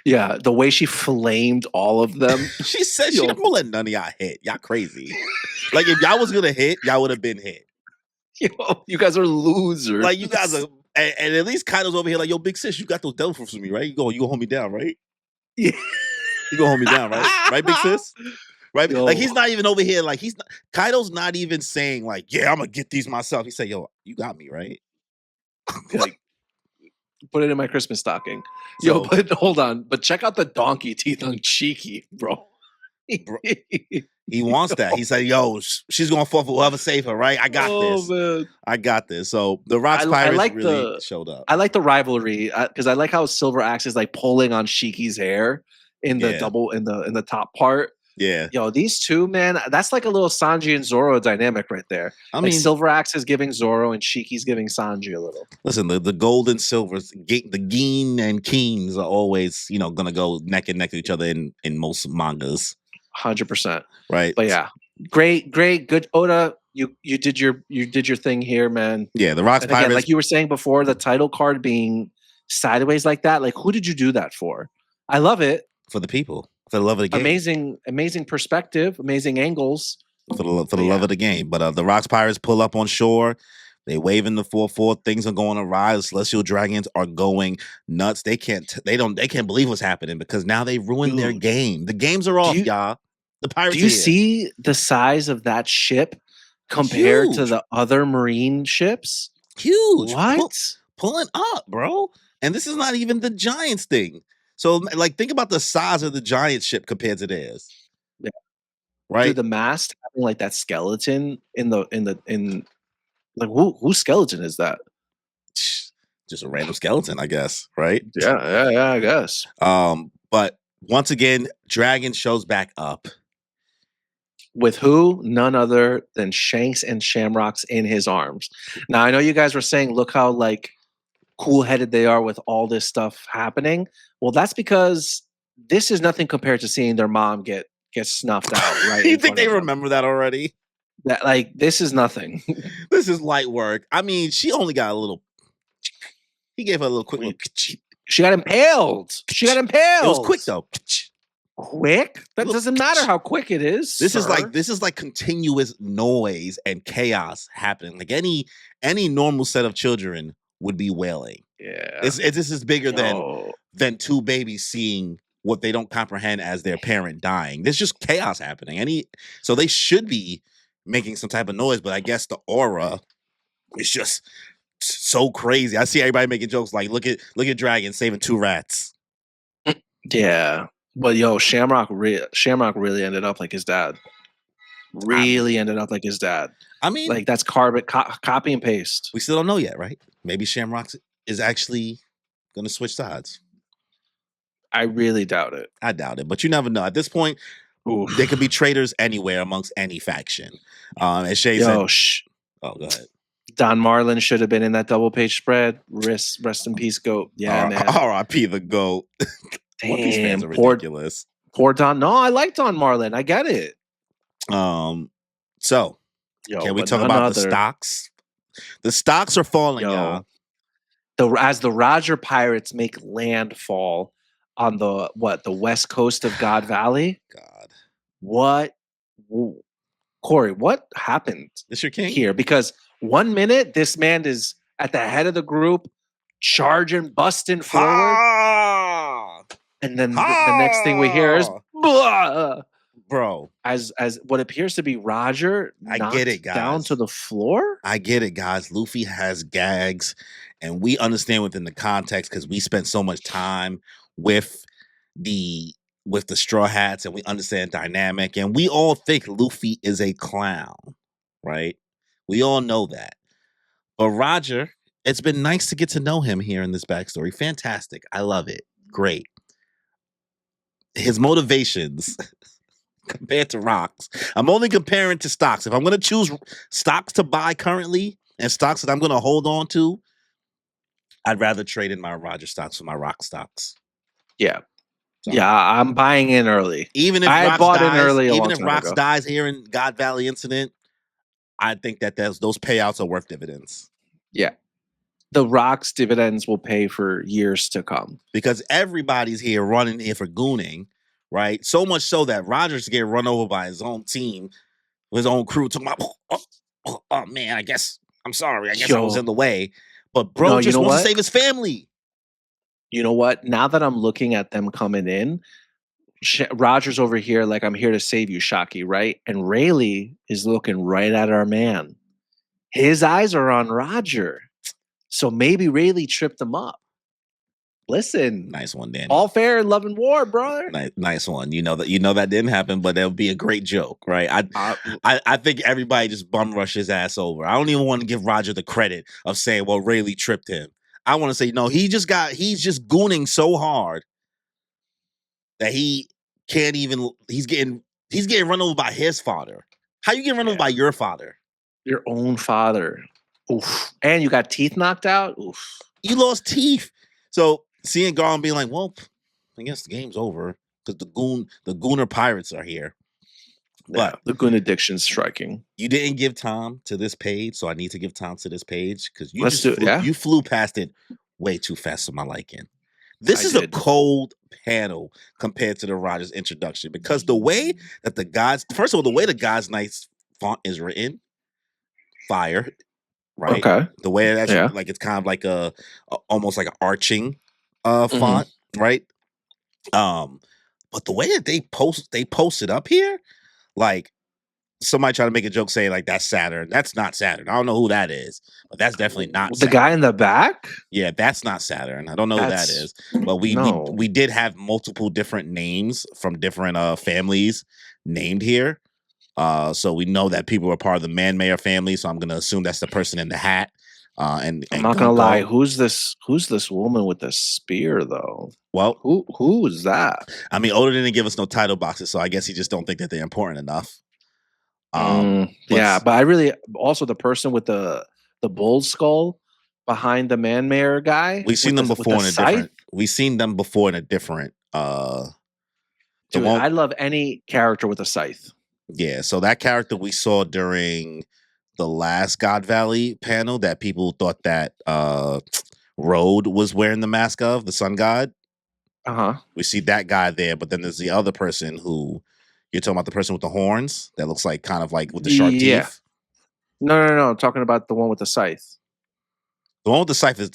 Speaker 2: Yeah. The way she flamed all of them.
Speaker 1: She said she not gonna let none of y'all hit. Y'all crazy. Like, if y'all was gonna hit, y'all would have been hit.
Speaker 2: Yo, you guys are losers.
Speaker 1: Like, you guys are, and at least Kaido's over here like, yo, big sis, you got those devil fruits for me, right? You gonna hold me down, right?
Speaker 2: Yeah.
Speaker 1: You gonna hold me down, right? Right, big sis? Right? Yo. Like, he's not even over here. Like, Kaido's not even saying like, yeah, I'm gonna get these myself. He said, yo, you got me, right?
Speaker 2: Like, put it in my Christmas stocking. Yo, but hold on. But check out the donkey teeth on Cheeky, bro.
Speaker 1: He wants that. He said, yo, she's going to fall for whoever save her, right? I got this. Man. I got this. So the Rocks Pirates really showed up.
Speaker 2: I like the rivalry because I like how Silver Axe is like pulling on Shiki's hair in the double in the top part.
Speaker 1: Yeah.
Speaker 2: Yo, these two, man, that's like a little Sanji and Zoro dynamic right there. I mean, Silver Axe is giving Zoro and Shiki's giving Sanji a little.
Speaker 1: Listen, the gold and silvers, the Geen and Keens are always, going to go neck and neck to each other in most mangas.
Speaker 2: 100%.
Speaker 1: Right.
Speaker 2: But yeah, great, good. Oda, you did your thing here, man.
Speaker 1: Yeah, the Rocks Pirates.
Speaker 2: Like you were saying before, the title card being sideways like that, like who did you do that for? I love it.
Speaker 1: For the people. For the love of the game.
Speaker 2: Amazing perspective, amazing angles.
Speaker 1: For the love of the game. But the Rocks Pirates pull up on shore. They waving the 4-4. Things are going awry. The Celestial Dragons are going nuts. They can't believe what's happening because now they ruined their
Speaker 2: Dude,
Speaker 1: game. The games are
Speaker 2: do
Speaker 1: off,
Speaker 2: you
Speaker 1: y'all. The
Speaker 2: do
Speaker 1: pirates are
Speaker 2: you
Speaker 1: here.
Speaker 2: see the size of that ship compared to
Speaker 1: Huge.
Speaker 2: the other marine ships?
Speaker 1: Huge.
Speaker 2: What?
Speaker 1: Pulling up, bro. And this is not even the Giants thing. So like think about the size of the Giants ship compared to theirs.
Speaker 2: Yeah. Dude,
Speaker 1: Right?
Speaker 2: the mast having like that skeleton in like whose skeleton is that?
Speaker 1: Just a random skeleton, I guess, right?
Speaker 2: Yeah, I guess.
Speaker 1: But once again, Dragon shows back up.
Speaker 2: With who? None other than Shanks and Shamrocks in his arms. Now I know you guys were saying, look how like cool-headed they are with all this stuff happening. Well, that's because this is nothing compared to seeing their mom get snuffed out right
Speaker 1: You
Speaker 2: in
Speaker 1: think
Speaker 2: front
Speaker 1: they
Speaker 2: of them.
Speaker 1: remember that already?
Speaker 2: That like this is nothing.
Speaker 1: This is light work. I mean, she only got a little. He gave her a little quick little.
Speaker 2: She got impaled. She got impaled.
Speaker 1: It was quick though.
Speaker 2: Quick? That doesn't matter how quick it is.
Speaker 1: This
Speaker 2: sir.
Speaker 1: is like continuous noise and chaos happening. Like any normal set of children would be wailing.
Speaker 2: Yeah.
Speaker 1: This is bigger than two babies seeing what they don't comprehend as their parent dying. There's just chaos happening. So they should be making some type of noise, but I guess the aura is just so crazy. I see everybody making jokes like, look at Dragon saving 2 rats.
Speaker 2: Yeah. But yo, Shamrock really ended up like his dad. Ended up like his dad.
Speaker 1: I mean,
Speaker 2: like that's copy and paste.
Speaker 1: We still don't know yet, right? Maybe Shamrock is actually going to switch sides.
Speaker 2: I really doubt it.
Speaker 1: I doubt it, but you never know. At this point, they could be traitors anywhere amongst any faction. As Shay said, oh, go ahead.
Speaker 2: Don Marlin should have been in that double page spread. Rest in peace, GOAT. Yeah, man.
Speaker 1: R.I.P. the GOAT.
Speaker 2: Damn,
Speaker 1: One Piece fans are ridiculous.
Speaker 2: Poor Don. No, I like Don Marlin. I get it.
Speaker 1: So can we talk about the stocks? The stocks are falling, y'all.
Speaker 2: As the Roger Pirates make landfall on the west coast of God Valley.
Speaker 1: God.
Speaker 2: What? Corey, what happened
Speaker 1: This your king?
Speaker 2: Here? Because 1 minute, this man is at the head of the group, charging, busting forward. And then the next thing we hear is, blah!
Speaker 1: Bro.
Speaker 2: As what appears to be Roger
Speaker 1: I get it, guys.
Speaker 2: Down to the floor?
Speaker 1: I get it, guys. Luffy has gags, and we understand within the context because we spent so much time with the Straw Hats, and we understand dynamic, and we all think Luffy is a clown, right? We all know that. But Roger, it's been nice to get to know him here in this backstory. Fantastic. I love it. Great. His motivations compared to rocks. I'm only comparing to stocks. If I'm going to choose stocks to buy currently and stocks that I'm going to hold on to, I'd rather trade in my Roger stocks for my rock stocks.
Speaker 2: Yeah. So, yeah, I'm buying in early.
Speaker 1: Even if
Speaker 2: I bought in early,
Speaker 1: even if Rocks dies here in God Valley incident, I think that those payouts are worth dividends.
Speaker 2: Yeah. The Rocks dividends will pay for years to come.
Speaker 1: Because everybody's here running here for gooning, right? So much so that Roger's getting run over by his own team, his own crew, talking about, oh man, I guess, I'm sorry. I guess I was in the way. But bro just wants to save his family.
Speaker 2: You know what? Now that I'm looking at them coming in, Roger's over here like, I'm here to save you, Shaki, right? And Rayleigh is looking right at our man. His eyes are on Roger. So maybe Rayleigh tripped him up. Listen.
Speaker 1: Nice one, Danny.
Speaker 2: All fair in love and war, brother.
Speaker 1: Nice one. You know that didn't happen, but that'll be a great joke, right? I think everybody just bum rush his ass over. I don't even want to give Roger the credit of saying, well, Rayleigh tripped him. I want to say, no, he's just gooning so hard that he can't even, he's getting run over by his father. How you getting run over by your father?
Speaker 2: Your own father. Oof. And you got teeth knocked out? Oof.
Speaker 1: You lost teeth. So seeing Garland being like, well, I guess the game's over because the Gooner pirates are here.
Speaker 2: Yeah, but the goon addiction's striking.
Speaker 1: You didn't give time to this page, so I need to give time to this page because you flew past it way too fast for my liking. This is a cold panel compared to the Rogers introduction because the way that the way the God's Knight's font is written, fire. right?
Speaker 2: Okay.
Speaker 1: The way it actually
Speaker 2: Yeah.
Speaker 1: like it's kind of like almost like an arching
Speaker 2: Mhm.
Speaker 1: font, right? Um, but the way that they post it up here, like somebody try to make a joke saying like that's Saturn. That's not Saturn. I don't know who that is, but that's definitely not
Speaker 2: The guy in
Speaker 1: Saturn.
Speaker 2: the back?
Speaker 1: Yeah, that's not Saturn. I don't know who that
Speaker 2: That's
Speaker 1: is, but
Speaker 2: no.
Speaker 1: we did have multiple different names from different families named here. So we know that people are part of the Man Mayor family. So I'm gonna assume that's the person in the hat.
Speaker 2: I'm
Speaker 1: And
Speaker 2: not gonna lie.
Speaker 1: Gunko.
Speaker 2: Who's this woman with the spear though?
Speaker 1: Well,
Speaker 2: Who is that?
Speaker 1: I mean, Oda didn't give us no title boxes, so I guess he just don't think that they're important enough. But
Speaker 2: Yeah, but I really also the person with the bull skull behind the man mayor guy
Speaker 1: we've seen them
Speaker 2: with the
Speaker 1: before in a
Speaker 2: scythe.
Speaker 1: different. We've seen them before in a different. The
Speaker 2: Dude,
Speaker 1: one,
Speaker 2: I love any character with a scythe.
Speaker 1: yeah. So that character we saw during the last God Valley panel that people thought that Road was wearing the mask of the Sun God.
Speaker 2: Uh-huh.
Speaker 1: We see that guy there, but then there's the other person who you're talking about the person with the horns that looks like kind of like with the sharp
Speaker 2: Yeah.
Speaker 1: teeth.
Speaker 2: No. I'm talking about the one with the scythe.
Speaker 1: The one with the scythe is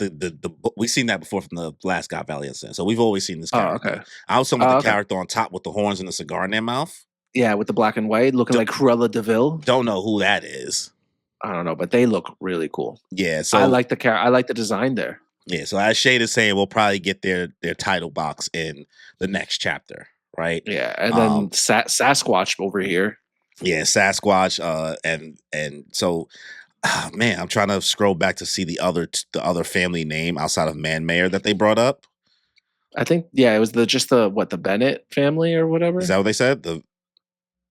Speaker 1: we've seen that before from the last God Valley incident. So we've always seen this
Speaker 2: Oh,
Speaker 1: character.
Speaker 2: okay.
Speaker 1: I was talking about
Speaker 2: Oh,
Speaker 1: the
Speaker 2: okay.
Speaker 1: character on top with the horns and the cigar in their mouth.
Speaker 2: Yeah, with the black and white, looking
Speaker 1: D-
Speaker 2: like Cruella Deville.
Speaker 1: don't know who that is.
Speaker 2: I don't know, but they look really cool.
Speaker 1: Yeah,
Speaker 2: I
Speaker 1: so
Speaker 2: like I like the design there.
Speaker 1: yeah, so as Shade is saying, we'll probably get their title box in the next chapter, right?
Speaker 2: Yeah, and then
Speaker 1: Um,
Speaker 2: Sasquatch over here.
Speaker 1: yeah, Sasquatch, and so man, I'm trying to scroll back to see the other family name outside of Man Mayor that they brought up.
Speaker 2: I think it was the Bennett family or
Speaker 1: Is
Speaker 2: whatever.
Speaker 1: that what they said?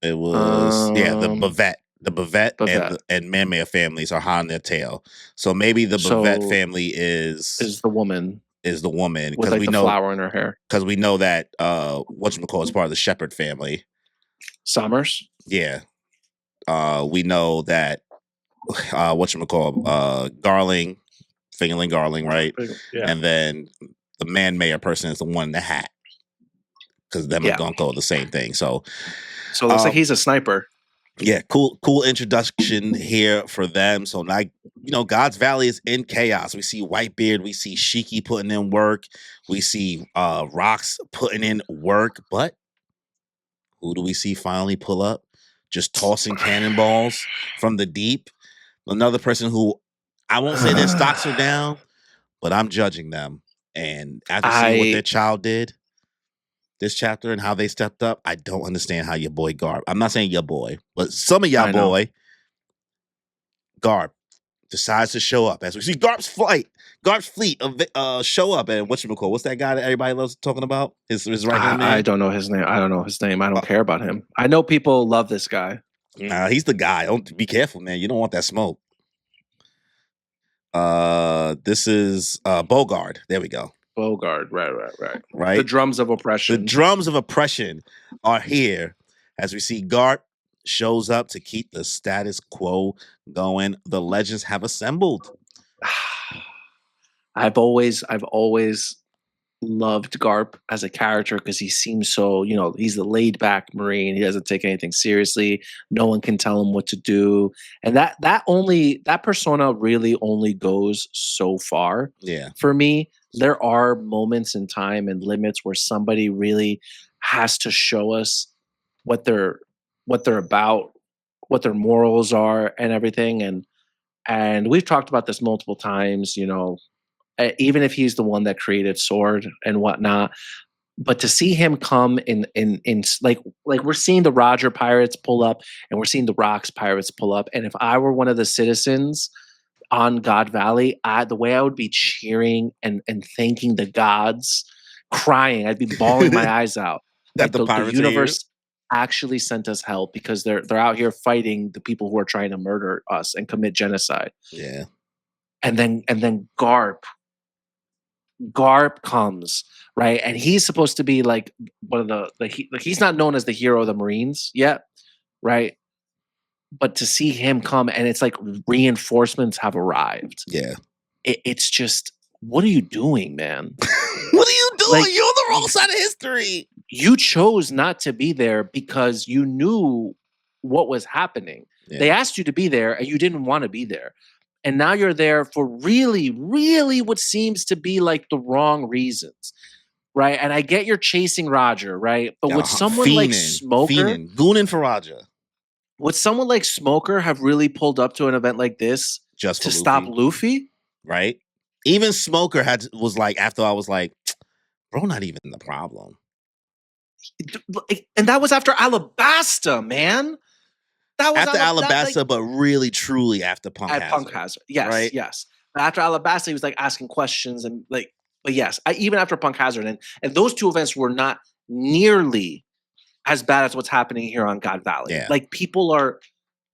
Speaker 1: It was the
Speaker 2: Um,
Speaker 1: Bavette
Speaker 2: Bavette.
Speaker 1: and Man Mayor families are hot on their tail. So maybe the Bavette
Speaker 2: So
Speaker 1: family
Speaker 2: is the woman
Speaker 1: is the woman
Speaker 2: with like the flower in her hair.
Speaker 1: because we know that whatchamacallit is part of the Shepherd family.
Speaker 2: Summers.
Speaker 1: Yeah. We know that Garling, Fingerling Garling, right?
Speaker 2: Yeah.
Speaker 1: And then the Man Mayor person is the one in the hat because them and
Speaker 2: Yeah.
Speaker 1: Gunko are the same thing. So
Speaker 2: So it looks like he's a sniper.
Speaker 1: yeah, cool introduction here for them. So now, God's Valley is in chaos. We see Whitebeard, we see Shiki putting in work, we see Rocks putting in work, but who do we see finally pull up? Just tossing cannonballs from the deep. Another person who I won't say their stocks are down, but I'm judging them. And after seeing what their
Speaker 2: I
Speaker 1: child did this chapter and how they stepped up, I don't understand how your boy Garb. I'm not saying your boy, but some of y'all
Speaker 2: I know.
Speaker 1: boy Garb decides to show up as we see Garp's fleet of show up and what's that guy that everybody loves talking about? His right hand
Speaker 2: I
Speaker 1: man.
Speaker 2: don't know his name. I don't know his name. I don't
Speaker 1: Uh,
Speaker 2: care about him. I know people love this guy.
Speaker 1: nah, he's the guy. Don't be careful, man. You don't want that smoke. This is Bogard. There we go.
Speaker 2: Bogard. Right. The
Speaker 1: Right.
Speaker 2: drums of
Speaker 1: The
Speaker 2: oppression.
Speaker 1: drums of oppression are here as we see Garp shows up to keep the status quo going. The legends have assembled.
Speaker 2: I've always loved Garp as a character because he seems so, he's the laid back Marine. He doesn't take anything seriously. No one can tell him what to do. And that persona really only goes so far.
Speaker 1: Yeah.
Speaker 2: For me, there are moments in time and limits where somebody really has to show us what they're about, what their morals are and everything. And we've talked about this multiple times, even if he's the one that created Sword and whatnot. But to see him come in like we're seeing the Roger pirates pull up and we're seeing the Rocks pirates pull up. And if I were one of the citizens on God Valley, the way I would be cheering and thanking the gods, crying, I'd be bawling my eyes out.
Speaker 1: That
Speaker 2: Like
Speaker 1: the
Speaker 2: the
Speaker 1: pirates are here.
Speaker 2: universe actually sent us help because they're out here fighting the people who are trying to murder us and commit genocide.
Speaker 1: Yeah.
Speaker 2: And then Garp comes, right? And he's supposed to be like one of he's not known as the hero of the Marines yet, right? But to see him come and it's like reinforcements have arrived.
Speaker 1: Yeah.
Speaker 2: It's just, what are you doing, man?
Speaker 1: What are you doing?
Speaker 2: Like,
Speaker 1: You're on the wrong side of history.
Speaker 2: You chose not to be there because you knew what was happening.
Speaker 1: Yeah.
Speaker 2: They asked you to be there and you didn't want to be there. and now you're there for really, really what seems to be like the wrong reasons, right? And I get you're chasing Roger, right? But would someone like Smoker,
Speaker 1: gooning for Roger,
Speaker 2: would someone like Smoker have really pulled up to an event like this
Speaker 1: just for
Speaker 2: to stop
Speaker 1: Luffy,
Speaker 2: Luffy?
Speaker 1: right? Even Smoker was like, after I was like, bro, not even the problem.
Speaker 2: And that was after Alabasta, man. That was
Speaker 1: after Alabasta, but really, truly after Punk
Speaker 2: at
Speaker 1: Hazard.
Speaker 2: Punk Hazard. Yes,
Speaker 1: right?
Speaker 2: yes. But after Alabasta, he was like asking questions and like, but yes, even after Punk Hazard, and those two events were not nearly as bad as what's happening here on God Valley.
Speaker 1: Yeah.
Speaker 2: Like people are,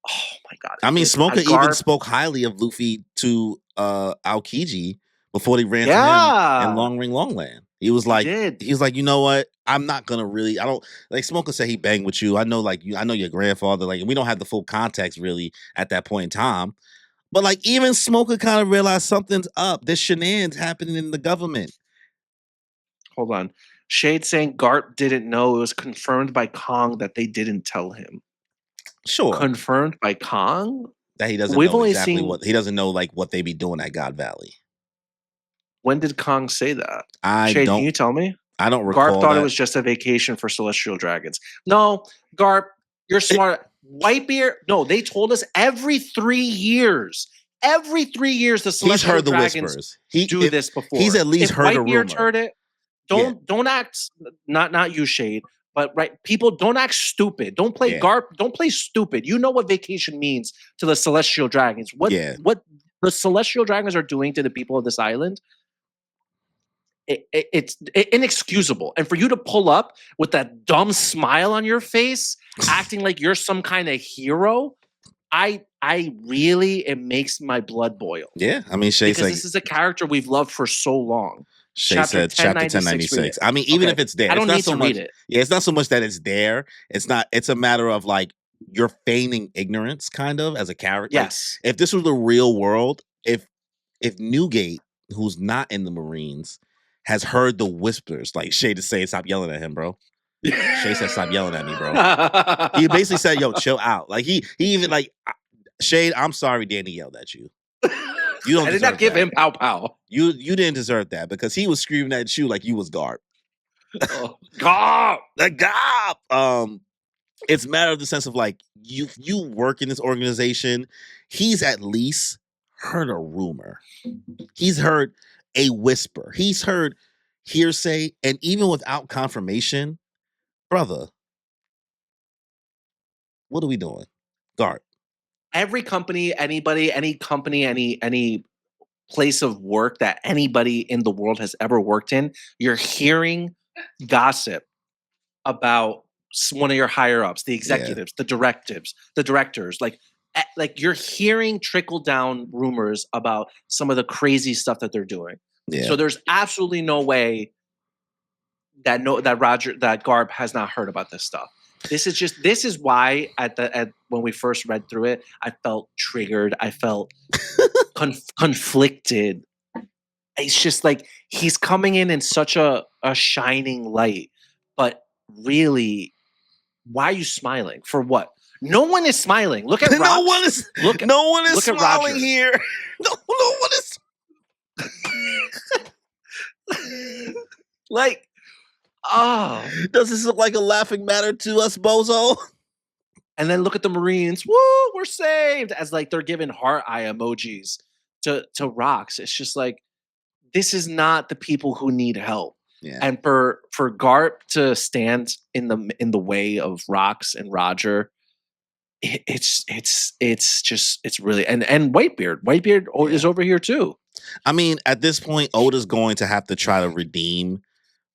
Speaker 2: oh my god.
Speaker 1: I mean,
Speaker 2: like,
Speaker 1: Smoker even spoke highly of Luffy to Aokiji before they ran to him in Long Ring Longland. He was like, you know what? I'm not gonna really. I don't like Smoker said he banged with you. I know, like you. I know your grandfather. Like, we don't have the full context really at that point in time. But like, even Smoker kind of realized something's up. There's shenanigans happening in the government.
Speaker 2: Hold on. Shade saying GARP didn't know. It was confirmed by Kong that they didn't tell him.
Speaker 1: Sure.
Speaker 2: Confirmed by Kong?
Speaker 1: That he doesn't know exactly what he doesn't know, like what they be doing at God Valley.
Speaker 2: When did Kong say that?
Speaker 1: Shade,
Speaker 2: can you tell me?
Speaker 1: I don't recall.
Speaker 2: GARP thought it was just a vacation for celestial dragons. No, GARP, you're smart. Whitebeard, no, they told us every 3 years. Every 3 years, the celestial dragons do this before.
Speaker 1: He's at least heard a rumor.
Speaker 2: Heard it. Don't act not you, Shade, but right, people don't act stupid. Don't play GARP. Don't play stupid. You know what vacation means to the celestial dragons. What the celestial dragons are doing to the people of this island. It's inexcusable. And for you to pull up with that dumb smile on your face, acting like you're some kind of hero, I really, it makes my blood boil.
Speaker 1: Yeah, I mean, Shay said
Speaker 2: this is a character we've loved for so long.
Speaker 1: Shay said chapter 1096. I mean, even if it's there,
Speaker 2: I don't need
Speaker 1: to
Speaker 2: read it.
Speaker 1: Yeah, it's not so much that it's there. It's not. It's a matter of like you're feigning ignorance, kind of, as a character.
Speaker 2: Yes.
Speaker 1: Like, if this was the real world, if Newgate, who's not in the Marines, has heard the whispers, like Shay to say, stop yelling at him, bro. Shay said, stop yelling at me, bro. He basically said, yo, chill out. Like he even like, Shade, I'm sorry Danny yelled at you. You don't
Speaker 2: I did not give him pow pow.
Speaker 1: You didn't deserve that because he was screaming at you like you was GARP.
Speaker 2: GARP!
Speaker 1: The GARP! It's a matter of the sense of like, you work in this organization. He's at least heard a rumor. He's heard a whisper. He's heard hearsay, and even without confirmation, brother, what are we doing? GARP.
Speaker 2: Every company, anybody, any company, any place of work that anybody in the world has ever worked in, you're hearing gossip about one of your higher ups, the executives, the directors, like you're hearing trickle down rumors about some of the crazy stuff that they're doing. Yeah. So there's absolutely no way that GARP has not heard about this stuff. This is why when we first read through it, I felt triggered. I felt conflicted. It's just like he's coming in such a shining light, but really, why are you smiling? For what? No one is smiling. Look at
Speaker 1: no one is smiling here. No one is.
Speaker 2: Like, oh,
Speaker 1: does this look like a laughing matter to us, bozo?
Speaker 2: And then look at the Marines. Woo, we're saved. As like they're giving heart eye emojis to Rocks. It's just like, this is not the people who need help. Yeah. And for GARP to stand in the way of Rocks and Roger, it's really and Whitebeard is over here too.
Speaker 1: I mean, at this point, Oda's going to have to try to redeem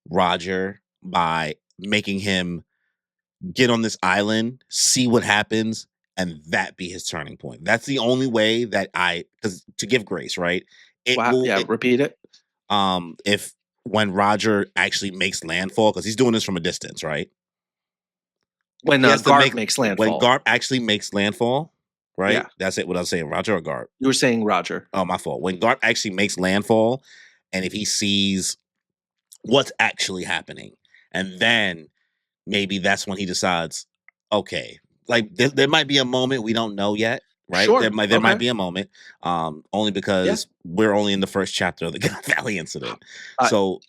Speaker 1: Roger by making him get on this island, see what happens, and that be his turning point. That's the only way that because to give grace, right?
Speaker 2: Repeat it.
Speaker 1: If when Roger actually makes landfall, because he's doing this from a distance, right?
Speaker 2: When GARP makes landfall.
Speaker 1: When GARP actually makes landfall, right? Yeah. That's it. What I was saying, Roger or GARP?
Speaker 2: You were saying Roger.
Speaker 1: Oh, my fault. When GARP actually makes landfall, and if he sees what's actually happening, and then maybe that's when he decides, okay, like there might be a moment we don't know yet, right?
Speaker 2: Sure.
Speaker 1: There might
Speaker 2: Okay.
Speaker 1: be a moment, only
Speaker 2: Yeah.
Speaker 1: because we're only in the first chapter of the God Valley incident.
Speaker 2: Uh,
Speaker 1: So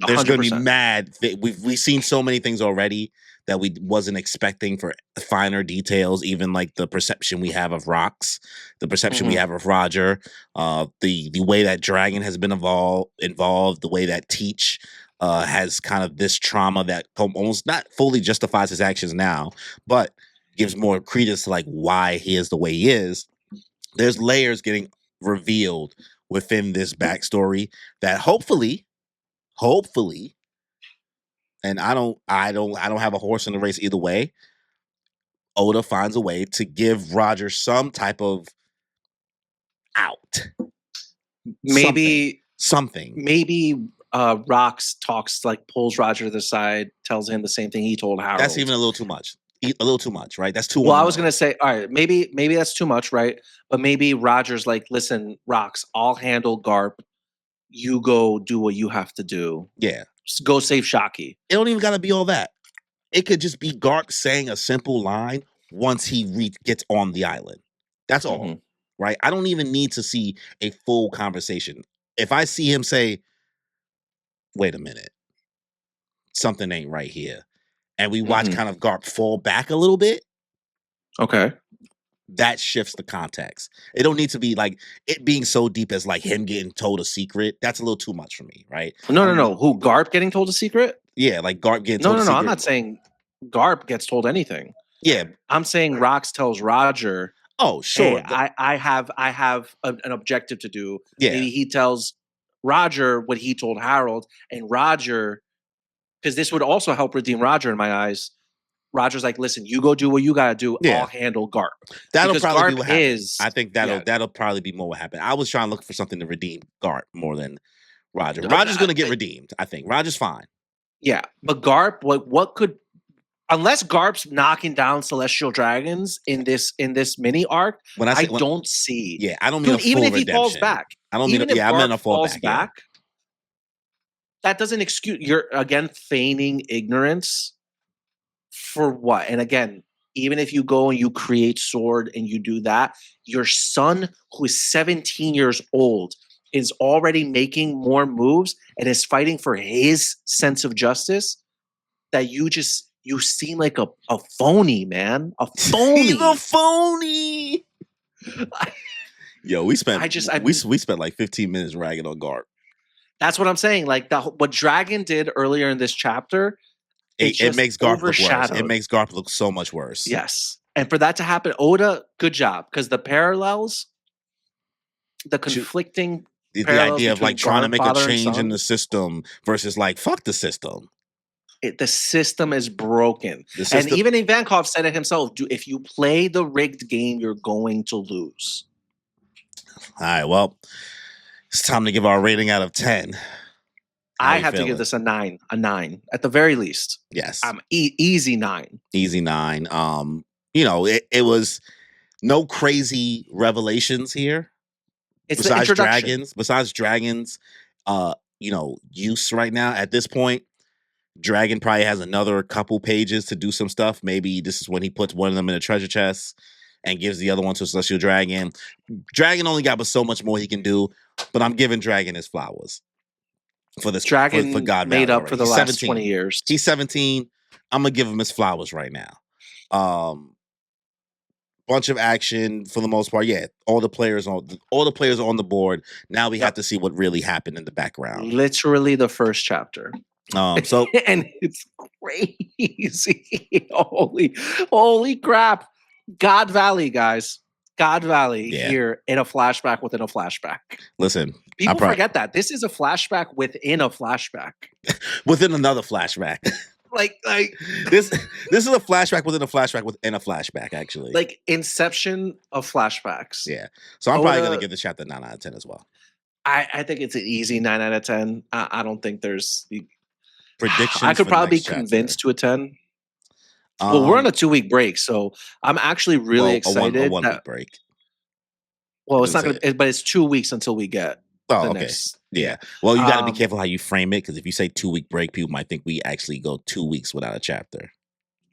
Speaker 1: there's going to be
Speaker 2: 100%.
Speaker 1: mad. We've seen so many things already that we wasn't expecting for finer details. Even like the perception we have of Rocks, the perception we
Speaker 2: Mhm.
Speaker 1: have of Roger, the way that Dragon has been involved, the way that Teach has kind of this trauma that almost not fully justifies his actions now, but gives more credence to like why he is the way he is. There's layers getting revealed within this backstory that hopefully, and I don't have a horse in the race either way. Oda finds a way to give Roger some type of out, something,
Speaker 2: Maybe
Speaker 1: something.
Speaker 2: maybe Rox talks, like pulls Roger to the side, tells him the same thing he told
Speaker 1: That's
Speaker 2: Harold.
Speaker 1: even a little too much. A little too much, right? That's too
Speaker 2: Well,
Speaker 1: on
Speaker 2: I
Speaker 1: the
Speaker 2: was gonna
Speaker 1: nose.
Speaker 2: say, all right, maybe that's too much, right? But maybe Roger's like, listen, Rox, I'll handle Garp. You go do what you have to do.
Speaker 1: Yeah,
Speaker 2: Go save Shaki.
Speaker 1: it don't even got to be all that. It could just be Garp saying a simple line once he gets on the island. That's all,
Speaker 2: Mhm.
Speaker 1: right? I don't even need to see a full conversation. If I see him say, "Wait a minute, something ain't right here," and we watch
Speaker 2: Mhm.
Speaker 1: kind of Garp fall back a little bit,
Speaker 2: Okay.
Speaker 1: that shifts the context. It don't need to be like it being so deep as like him getting told a secret. That's a little too much for me, right?
Speaker 2: No,
Speaker 1: I
Speaker 2: no,
Speaker 1: don't
Speaker 2: no.
Speaker 1: need,
Speaker 2: Who, Garp getting told a secret?
Speaker 1: yeah, like Garp getting
Speaker 2: No,
Speaker 1: told a
Speaker 2: no, no. I'm
Speaker 1: secret.
Speaker 2: not saying Garp gets told anything.
Speaker 1: Yeah.
Speaker 2: I'm saying Rox tells Roger,
Speaker 1: Oh,
Speaker 2: "Hey,
Speaker 1: sure.
Speaker 2: I have an objective to do."
Speaker 1: Yeah.
Speaker 2: Maybe he tells Roger what he told Harold, and Roger, because this would also help redeem Roger in my eyes. Roger's like, "Listen, you go do what you gotta do. I'll
Speaker 1: Yeah.
Speaker 2: handle Garp,"
Speaker 1: That'll
Speaker 2: because
Speaker 1: probably be
Speaker 2: Garp
Speaker 1: what happened.
Speaker 2: is,
Speaker 1: I think
Speaker 2: yeah,
Speaker 1: that'll probably be more what happened. I was trying to look for something to redeem Garp more than Roger. Roger's gonna get redeemed. I think Roger's fine.
Speaker 2: yeah. But Garp, what could, unless Garp's knocking down celestial dragons in this mini arc,
Speaker 1: When I
Speaker 2: I
Speaker 1: say
Speaker 2: don't see.
Speaker 1: yeah, I don't mean a
Speaker 2: Dude, even
Speaker 1: full
Speaker 2: if he falls
Speaker 1: redemption.
Speaker 2: back,
Speaker 1: I don't mean
Speaker 2: even if
Speaker 1: yeah, I meant
Speaker 2: Garp
Speaker 1: a
Speaker 2: falls
Speaker 1: fallback. Yeah.
Speaker 2: back, that doesn't excuse, you're again feigning ignorance for what? And again, even if you go and you create sword and you do that, your son who is 17 years old is already making more moves and is fighting for his sense of justice, that you seem like a phony, man. A
Speaker 1: He's a
Speaker 2: phony.
Speaker 1: phony. Yo, we
Speaker 2: I
Speaker 1: spent
Speaker 2: just I
Speaker 1: we spent like 15 minutes ragging on Garp.
Speaker 2: That's what I'm saying. Like what Dragon did earlier in this chapter, it
Speaker 1: It
Speaker 2: just
Speaker 1: makes Garp look worse. It
Speaker 2: overshadowed.
Speaker 1: makes Garp look so much worse.
Speaker 2: Yes. And for that to happen, Oda, good job. Because the parallels, the conflicting
Speaker 1: The
Speaker 2: parallels
Speaker 1: idea of like
Speaker 2: between
Speaker 1: trying to
Speaker 2: Garp,
Speaker 1: make a
Speaker 2: father and
Speaker 1: change in
Speaker 2: son,
Speaker 1: the system versus like fuck the system.
Speaker 2: the system is broken.
Speaker 1: The
Speaker 2: And
Speaker 1: system.
Speaker 2: even Ivankov said it himself, if you play the rigged game, you're going to lose.
Speaker 1: All right, well, it's time to give our rating out of 10. How
Speaker 2: I
Speaker 1: we
Speaker 2: have to give
Speaker 1: feeling?
Speaker 2: this a nine at the very least.
Speaker 1: Yes,
Speaker 2: Easy 9.
Speaker 1: easy 9. It was no crazy revelations here.
Speaker 2: It's the introduction.
Speaker 1: Besides dragons, use right now at this point. Dragon probably has another couple pages to do some stuff. Maybe this is when he puts one of them in a treasure chest and gives the other one to a celestial dragon. Dragon only got but so much more he can do, but I'm giving Dragon his flowers for this for
Speaker 2: Dragon
Speaker 1: God
Speaker 2: made
Speaker 1: Valley
Speaker 2: up for
Speaker 1: already.
Speaker 2: the
Speaker 1: He's
Speaker 2: last 20
Speaker 1: 17.
Speaker 2: years.
Speaker 1: He's 17. I'm gonna give him his flowers right now. Bunch of action for the most part. Yeah, all the players are on the board. Now we have
Speaker 2: Yep.
Speaker 1: to see what really happened in the background.
Speaker 2: Literally the first chapter.
Speaker 1: So
Speaker 2: And it's crazy. Holy crap. God Valley, guys. God Valley
Speaker 1: yeah,
Speaker 2: here in a flashback within a flashback.
Speaker 1: listen,
Speaker 2: People forget that. This is a flashback within a flashback.
Speaker 1: within another flashback.
Speaker 2: Like
Speaker 1: this is a flashback within a flashback within a flashback, actually.
Speaker 2: like Inception of flashbacks.
Speaker 1: Yeah. So I'm probably gonna
Speaker 2: Oda,
Speaker 1: give this chapter 9 out of 10 as well.
Speaker 2: I think it's an easy 9 out of 10. I don't think there's
Speaker 1: Predictions
Speaker 2: I could
Speaker 1: for the
Speaker 2: probably be
Speaker 1: next chapter.
Speaker 2: convinced to a 10. Well, we're on a 2-week break, so I'm actually really excited.
Speaker 1: A 1 week break.
Speaker 2: Well, it's not gonna, but it's 2 weeks until we get the
Speaker 1: okay.
Speaker 2: next.
Speaker 1: Yeah. Well, you got to be careful how you frame it, because if you say 2-week break, people might think we actually go 2 weeks without a chapter.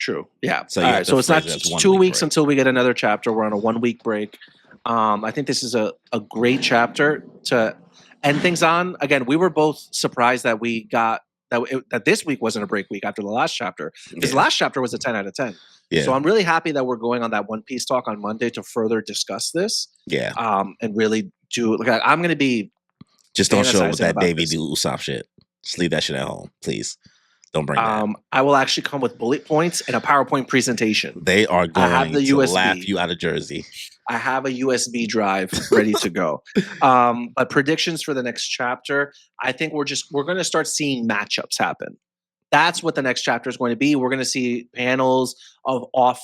Speaker 2: True. Yeah.
Speaker 1: So
Speaker 2: All
Speaker 1: you have
Speaker 2: right.
Speaker 1: to
Speaker 2: So it's not
Speaker 1: phrase it as 1
Speaker 2: 2
Speaker 1: week
Speaker 2: weeks
Speaker 1: break.
Speaker 2: until we get another chapter. We're on a 1 week break. I think this is a great chapter to end things on. Again, we were both surprised that we got that this week wasn't a break week after the last chapter, because the
Speaker 1: Yeah.
Speaker 2: last chapter was a 10 out of 10. So
Speaker 1: Yeah.
Speaker 2: I'm really happy that we're going on that One Piece talk on Monday to further discuss this.
Speaker 1: Yeah.
Speaker 2: And really do like I'm going to be
Speaker 1: Just don't show up with
Speaker 2: fantasizing
Speaker 1: that
Speaker 2: about
Speaker 1: Davy
Speaker 2: this.
Speaker 1: D. Usopp shit. Just leave that shit at home, please. Don't bring that.
Speaker 2: I will actually come with bullet points and a PowerPoint presentation.
Speaker 1: They are
Speaker 2: I have
Speaker 1: going
Speaker 2: the
Speaker 1: to
Speaker 2: USB.
Speaker 1: laugh you out of Jersey.
Speaker 2: I have a USB drive ready to go. But predictions for the next chapter, I think we're going to start seeing matchups happen. That's what the next chapter is going to be. We're going to see panels of off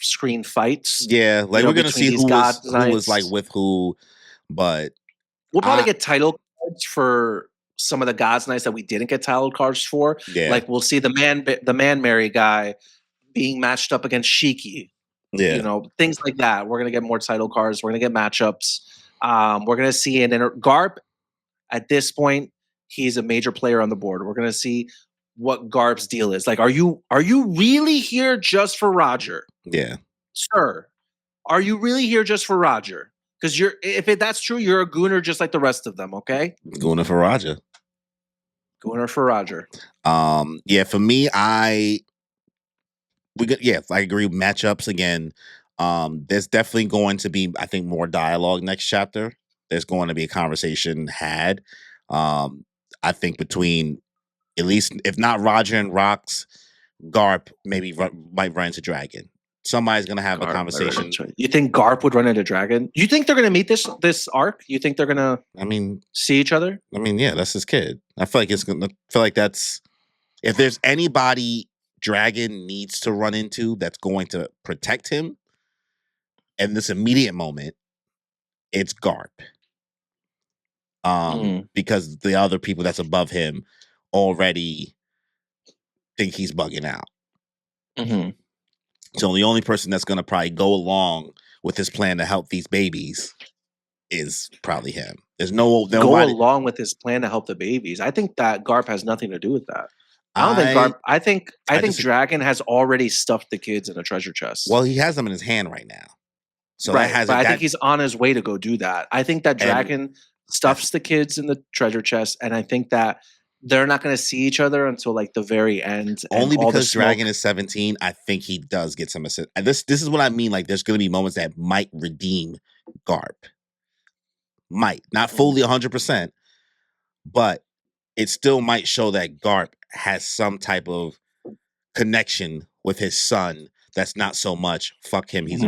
Speaker 2: screen fights.
Speaker 1: Yeah, like we're gonna see who was like
Speaker 2: Knights.
Speaker 1: with who, but
Speaker 2: We'll probably get title cards for some of the God's Knights that we didn't get title cards for.
Speaker 1: yeah,
Speaker 2: Like we'll see the man Mary guy being matched up against Shiki.
Speaker 1: yeah,
Speaker 2: You know, things like that. We're gonna get more title cards. We're gonna get matchups. We're gonna see GARP at this point. He's a major player on the board. We're gonna see what GARP's deal is. Like, are you really here just for Roger,
Speaker 1: yeah.
Speaker 2: sir? Are you really here just for Roger? Because that's true, you're a gooner just like the rest of them. Okay,
Speaker 1: Going for Raja.
Speaker 2: gooner for Roger.
Speaker 1: Yeah, for me, I agree. Matchups again. There's definitely going to be, I think, more dialogue next chapter. There's going to be a conversation had. I think between at least, if not Roger and Rocks, Garp maybe might run into Dragon. Somebody's gonna have a conversation.
Speaker 2: You think GARP would run into Dragon? You think they're gonna meet this arc? You think they're gonna?
Speaker 1: I mean,
Speaker 2: see each other?
Speaker 1: I mean, yeah, that's his kid. I feel like that's if there's anybody Dragon needs to run into that's going to protect him in this immediate moment, it's Garp. Because the other people that's above him already think he's bugging out.
Speaker 2: Mm-hmm.
Speaker 1: So the only person that's going to probably go along with his plan to help these babies is probably him. There's nobody
Speaker 2: go along with his plan to help the babies. I think that GARP has nothing to do with that. I don't think GARP. I think Dragon has already stuffed the kids in a treasure chest.
Speaker 1: Well, he has them in his hand right now. So
Speaker 2: right, but I think he's on his way to go do that. I think that Dragon stuffs the kids in the treasure chest, and I think that they're not going to see each other until like the very end.
Speaker 1: Only because Dragon is 17, I think he does get some assist. And this is what I mean. Like, there's going to be moments that might redeem GARP. Might not fully 100%, but it still might show that GARP has some type of connection with his son. That's not so much fuck him. He's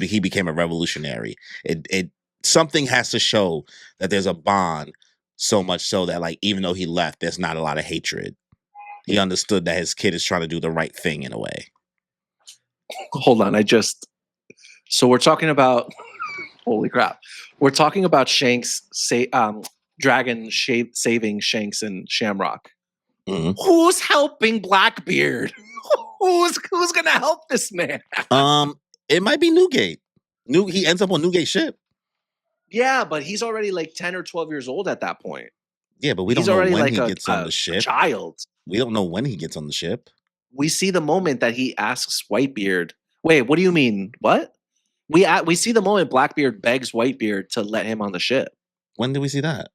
Speaker 1: he became a revolutionary. It something has to show that there's a bond, so much so that like even though he left, there's not a lot of hatred. He understood that his kid is trying to do the right thing in a way.
Speaker 2: Hold on, so we're talking about holy crap. We're talking about Dragon saving Shanks and Shamrock.
Speaker 1: Mm-hmm.
Speaker 2: Who's helping Blackbeard? Who's gonna help this man?
Speaker 1: It might be Newgate. He ends up on Newgate's ship.
Speaker 2: Yeah, but he's already like 10 or 12 years old at that point.
Speaker 1: Yeah, but we don't know when he gets on the ship.
Speaker 2: Child.
Speaker 1: We don't know when he gets on the ship.
Speaker 2: We see the moment that he asks Whitebeard. Wait, what do you mean? What? We see the moment Blackbeard begs Whitebeard to let him on the ship.
Speaker 1: When did we see that?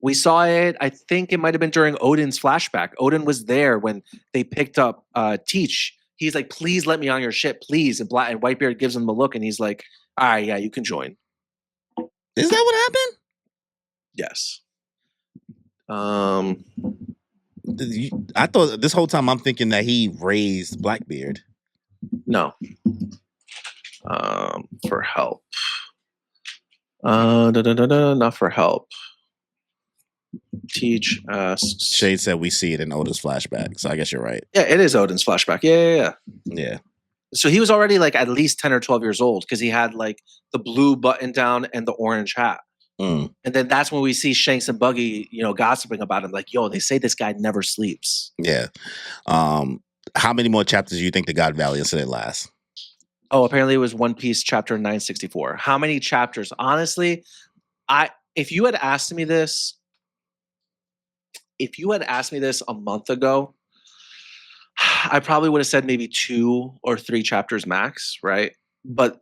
Speaker 2: We saw it, I think it might have been during Odin's flashback. Odin was there when they picked up Teach. He's like, please let me on your ship, please. And Whitebeard gives him a look and he's like, all right, yeah, you can join.
Speaker 1: Is that what happened?
Speaker 2: Yes.
Speaker 1: I thought this whole time I'm thinking that he raised Blackbeard.
Speaker 2: No. For help. Not for help. Teach asks.
Speaker 1: Shade said we see it in Odin's flashback, so I guess you're right.
Speaker 2: Yeah, it is Odin's flashback. Yeah. So he was already like at least 10 or 12 years old because he had like the blue button down and the orange hat. And then that's when we see Shanks and Buggy, gossiping about him. Like, yo, they say this guy never sleeps.
Speaker 1: Yeah. How many more chapters do you think the God Valley incident lasts?
Speaker 2: Oh, apparently it was One Piece chapter 964. How many chapters? Honestly, if you had asked me this a month ago, I probably would have said maybe 2 or 3 chapters max, right? But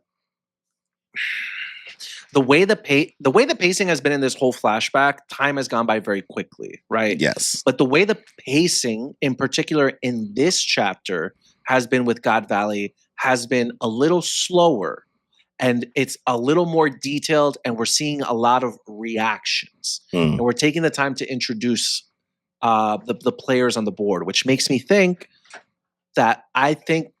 Speaker 2: the way the pacing has been in this whole flashback, time has gone by very quickly, right?
Speaker 1: Yes.
Speaker 2: But the way the pacing, in particular in this chapter, has been with God Valley has been a little slower, and it's a little more detailed, and we're seeing a lot of reactions,
Speaker 1: Mm.
Speaker 2: and we're taking the time to introduce the players on the board, which makes me think that I think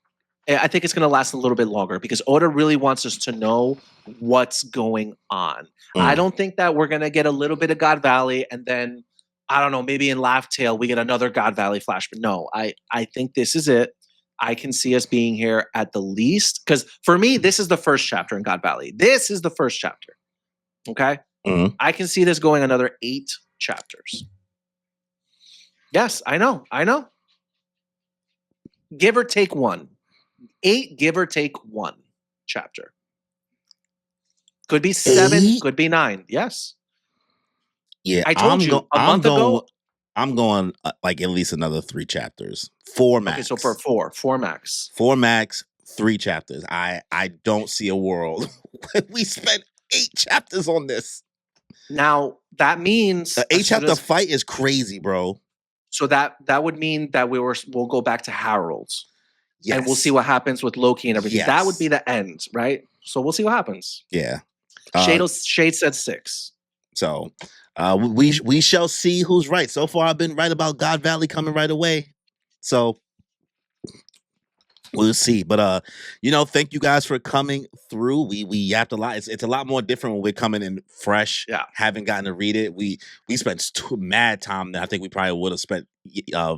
Speaker 2: it's going to last a little bit longer because Oda really wants us to know what's going on. I
Speaker 1: Mm.
Speaker 2: don't think that we're going to get a little bit of God Valley and then I don't know, maybe in Laugh Tale we get another God Valley flash. But no, I think this is it. I can see us being here at the least because for me, this is the first chapter in God Valley. This is the first chapter. Okay,
Speaker 1: Mm.
Speaker 2: I can see this going another 8 chapters. Yes, I know, I know. Give or take 1. 8, give or take 1 chapter. Could be 7,
Speaker 1: 8?
Speaker 2: could be 9. Yes.
Speaker 1: Yeah,
Speaker 2: I told you a month ago.
Speaker 1: I'm going like at least another 3 chapters. 4
Speaker 2: Okay, so
Speaker 1: max.
Speaker 2: for 4 max.
Speaker 1: 4 max, 3 chapters. I don't see a world when we spend 8 chapters on this.
Speaker 2: Now that means
Speaker 1: The 8 chapter fight is crazy, bro.
Speaker 2: so that would mean that we'll go back to Harold's.
Speaker 1: Yes.
Speaker 2: And we'll see what happens with Loki and everything.
Speaker 1: Yes.
Speaker 2: That would be the end, right? So we'll see what happens.
Speaker 1: Yeah.
Speaker 2: Shade said 6.
Speaker 1: So we shall see who's right. So far, I've been right about God Valley coming right away. So we'll see. But thank you guys for coming through. We yapped a lot. It's a lot more different when we're coming in fresh.
Speaker 2: Yeah.
Speaker 1: Haven't gotten to read it. We spent mad time that I think we probably would have spent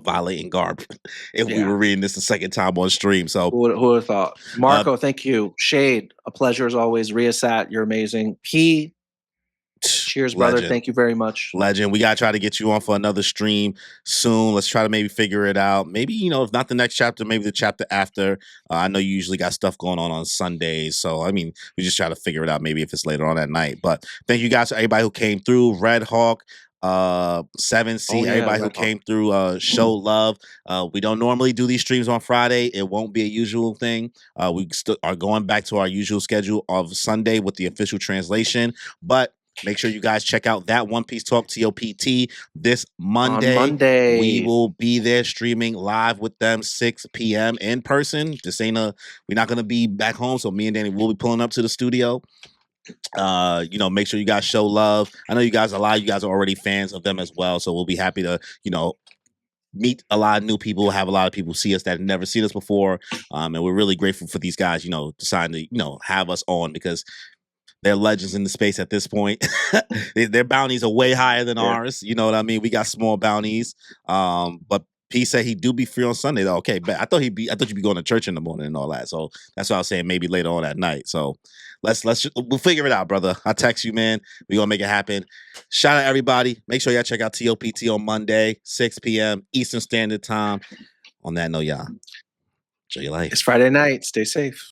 Speaker 1: violating GARP if we were reading this the second time on stream. So
Speaker 2: who would have thought? Marco, thank you. Shade, a pleasure as always. Riasat, you're amazing. P, cheers, brother.
Speaker 1: Legend.
Speaker 2: Thank you very much.
Speaker 1: Legend. We gotta try to get you on for another stream soon. Let's try to maybe figure it out. Maybe, if not the next chapter, maybe the chapter after. I know you usually got stuff going on Sundays. So, I mean, we just try to figure it out maybe if it's later on at night. But thank you guys to everybody who came through. Red Hawk, 7C, everybody who came through, show love. We don't normally do these streams on Friday. It won't be a usual thing. We are going back to our usual schedule of Sunday with the official translation. But make sure you guys check out that One Piece Talk TOPT this Monday.
Speaker 2: On Monday.
Speaker 1: We will be there streaming live with them 6 p.m. in person. We're not gonna be back home, so me and Danny will be pulling up to the studio. Make sure you guys show love. I know a lot of you guys are already fans of them as well, so we'll be happy to, meet a lot of new people, have a lot of people see us that have never seen us before. And we're really grateful for these guys, deciding to, have us on because they're legends in the space at this point. Their bounties are way higher than ours. You know what I mean? We got small bounties. But P said he do be free on Sunday though. Okay, but I thought you'd be going to church in the morning and all that. So that's why I was saying maybe later on at night. So we'll figure it out, brother. I'll text you, man. We're gonna make it happen. Shout out everybody. Make sure y'all check out TOPT on Monday, 6 p.m. Eastern Standard Time. On that note, y'all, enjoy your life.
Speaker 2: It's Friday night. Stay safe.